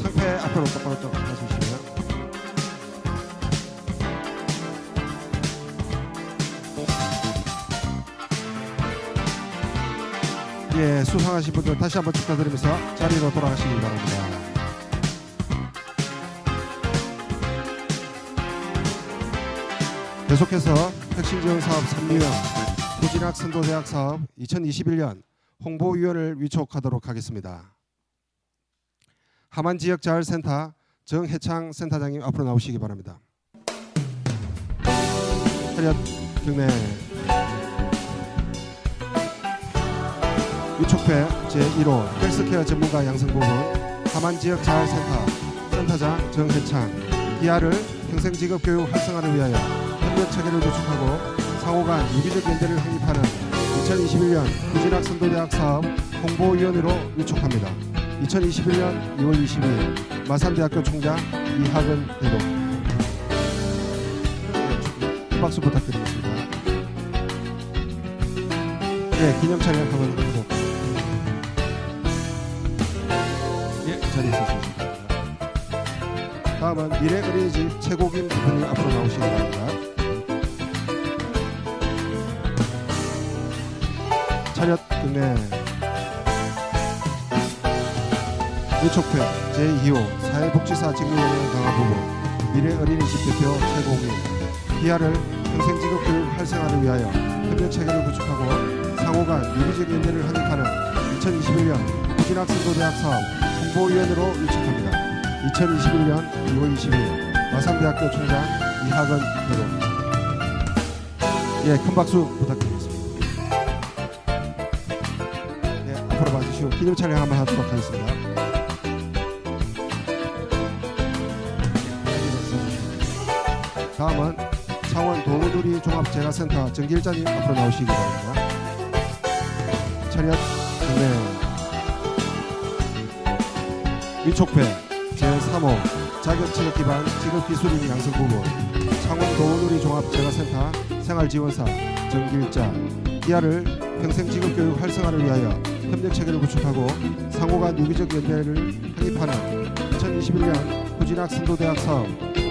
상패 앞으로 똑바로 좀 가주시고요. 예, 수상하신 분들 다시 한번 축하드리면서 자리로 돌아가시기 바랍니다. 계속해서 혁신지원사업 3유형 후진학 선도대학 사업 2021년 홍보위원을 위촉하도록 하겠습니다. 함안지역자활센터 정해창 센터장님 앞으로 나오시기 바랍니다. 차렷 경례. 위촉회 제1호 헬스케어 전문가 양성부분 함안지역자활센터 센터장 정해창 기아를 평생직업교육 활성화를 위하여 협력체계를 구축하고 상호간 유기적 연대를 확립하는 2021년 후진학 선도대학 사업 홍보위원으로 위촉합니다. 2021년 2월 22일 마산대학교 총장 이학은 대독. 네, 박수 부탁드리겠습니다. 네, 기념 촬영 한번 하도록. 예, 자리에 서주시기 바랍니다. 다음은 미래 어린이집 최고김 대표님 앞으로 나오시기 바랍니다. 차렷 경례. 위촉회 제2호 사회복지사 직무영향 강화 부분 미래 어린이집 대표 최고김 기아를 평생직업교육 활성화를 위하여 협력체계를 구축하고 상호간 유기적 연대를 확립하는 2021년 후진학 선도대학 사업 홍보위원으로 위촉합니다. 2021년 2월 20일 마산대학교 총장 이학은 대로. 예, 큰 박수 부탁드리겠습니다. 네, 앞으로 봐주시고 기념 촬영 한번 하도록 하겠습니다. 다음은 창원 도우두리 종합재가센터 정길자님 앞으로 나오시기 바랍니다. 차렷 경례. 위촉회 제3호 자격취득 기반 직업기술인 양성 부분 창원 도우두리 종합재가센터 생활지원사 정길자 기아를 평생직업교육 활성화를 위하여 협력체계를 구축하고 상호간 유기적 연대를 확립하는 2021년 후진학 선도대학 사업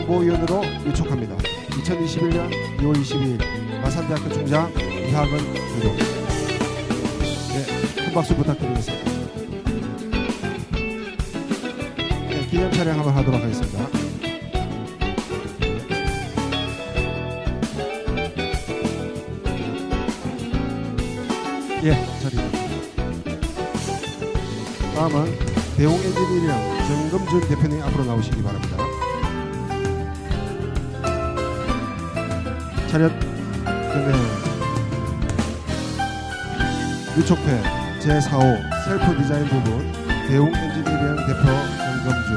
홍보위원으로 위촉합니다. 2021년 2월 22일 마산대학교 총장 이학은 대독. 네, 큰 박수 부탁드리겠습니다. 네, 기념 촬영 한번 하도록 하겠습니다. 예, 자리에. 다음은 대웅 엔지니어링 정금준 대표님 앞으로 나오시기 바랍니다. 차렷 경례. 위촉회 제4호 셀프 디자인 부분 대웅 엔지니어링 대표 정금준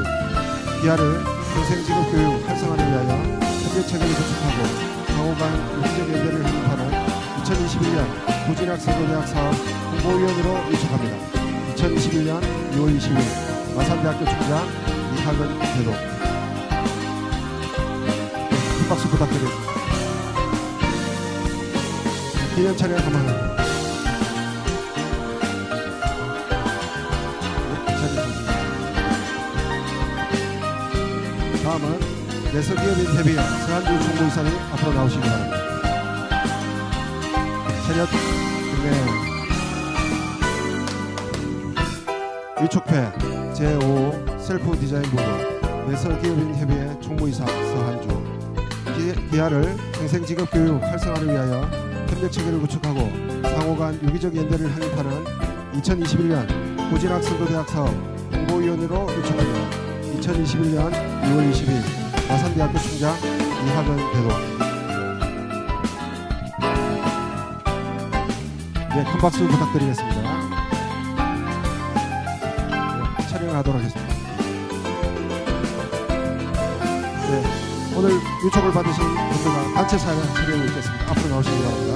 기아를 평생직업교육 활성화를 위하여 협력체계를 구축하고 상호간 유기적 연대를 확립하는 2021년 후진학 선도대학 사업 홍보위원으로 위촉합니다. 2021년 2월 20일 마산대학교 총장 이학은 대독. 큰 박수 부탁드립니다. 기념 촬영 한번 합니다. 다음은 내석기업인 협의회 서한주 총무이사님 앞으로 나오시기 바랍니다. 차렷 경례. 위촉회 제5 셀프 디자인 부분 내석기업인 협의회 총무이사 서한주 기아를 평생직업교육 활성화를 위하여 협력체계를 구축하고 상호간 유기적 연대를 확립하는 2021년 후진학 선도대학 사업 홍보위원으로 위촉합니다. 2021년 2월 20일 마산대학교 총장 이학은 대독. 네, 큰 박수 부탁드리겠습니다. 네, 촬영하도록 하겠습니다. 네. 오늘 요청을 받으신 분들과 단체 사연 촬영을 있겠습니다. 앞으로 나오시기 바랍니다.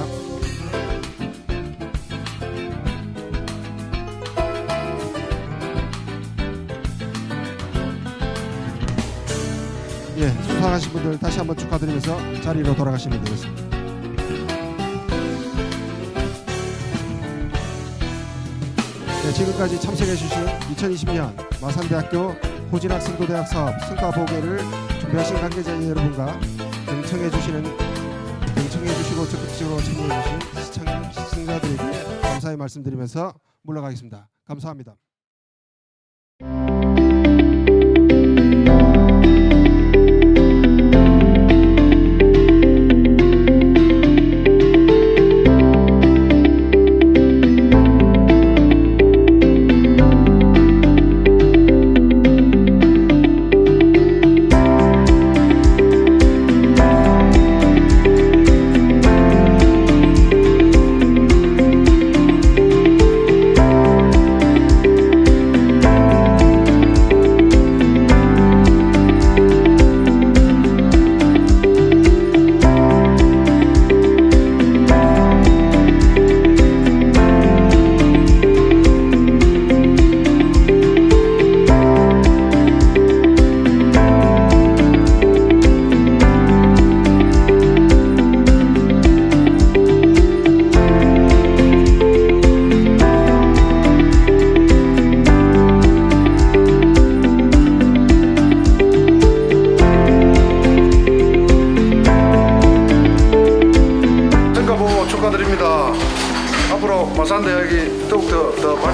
예, 수상하신 분들 다시 한번 축하드리면서 자리로 돌아가시면 되겠습니다. 네, 지금까지 참석해주신 2020년 마산대학교 후진학 선도대학 사업 성과 보고를 준비하신 관계자 여러분과 경청해주시고 적극적으로 참여해주신 시청자들에게 감사의 말씀드리면서 물러가겠습니다. 감사합니다.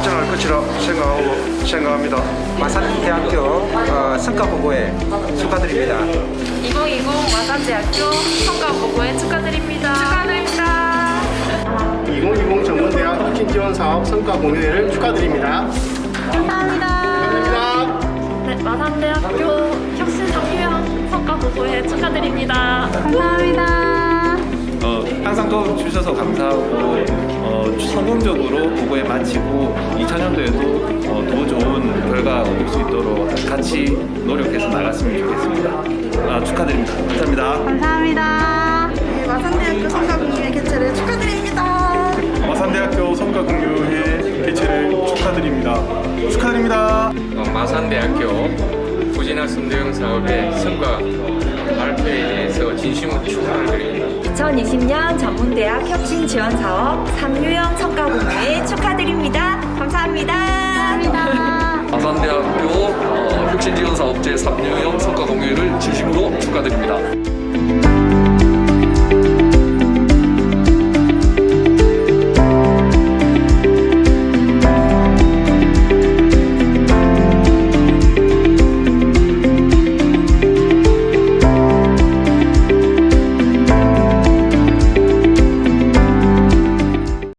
발전할 것이라 생각합니다. 마산대학교 성과 보고에 축하드립니다. 2020 마산대학교 성과 보고에 축하드립니다. 축하드립니다. 2020 전문대학 혁신 지원 사업 성과 공유회를 축하드립니다. 감사합니다. 네, 마산대학교 혁신 성유형 성과 보고회 축하드립니다. 감사합니다. 항상 도와주셔서 감사하고 성공적으로 보고에 마치고 2000년도에도 더 좋은 결과 얻을 수 있도록 같이 노력해서 나갔으면 좋겠습니다. 축하드립니다. 감사합니다. 감사합니다. 네, 마산대학교 성과공유회 개최를 축하드립니다. 마산대학교 성과공유회 개최를 축하드립니다. 축하드립니다. 마산대학교 부진학생대응 사업의 성과 발표에 대해서 진심으로 축하를 드립니다. 2020년 전문대학 혁신 지원 사업 3유형 성과 공유회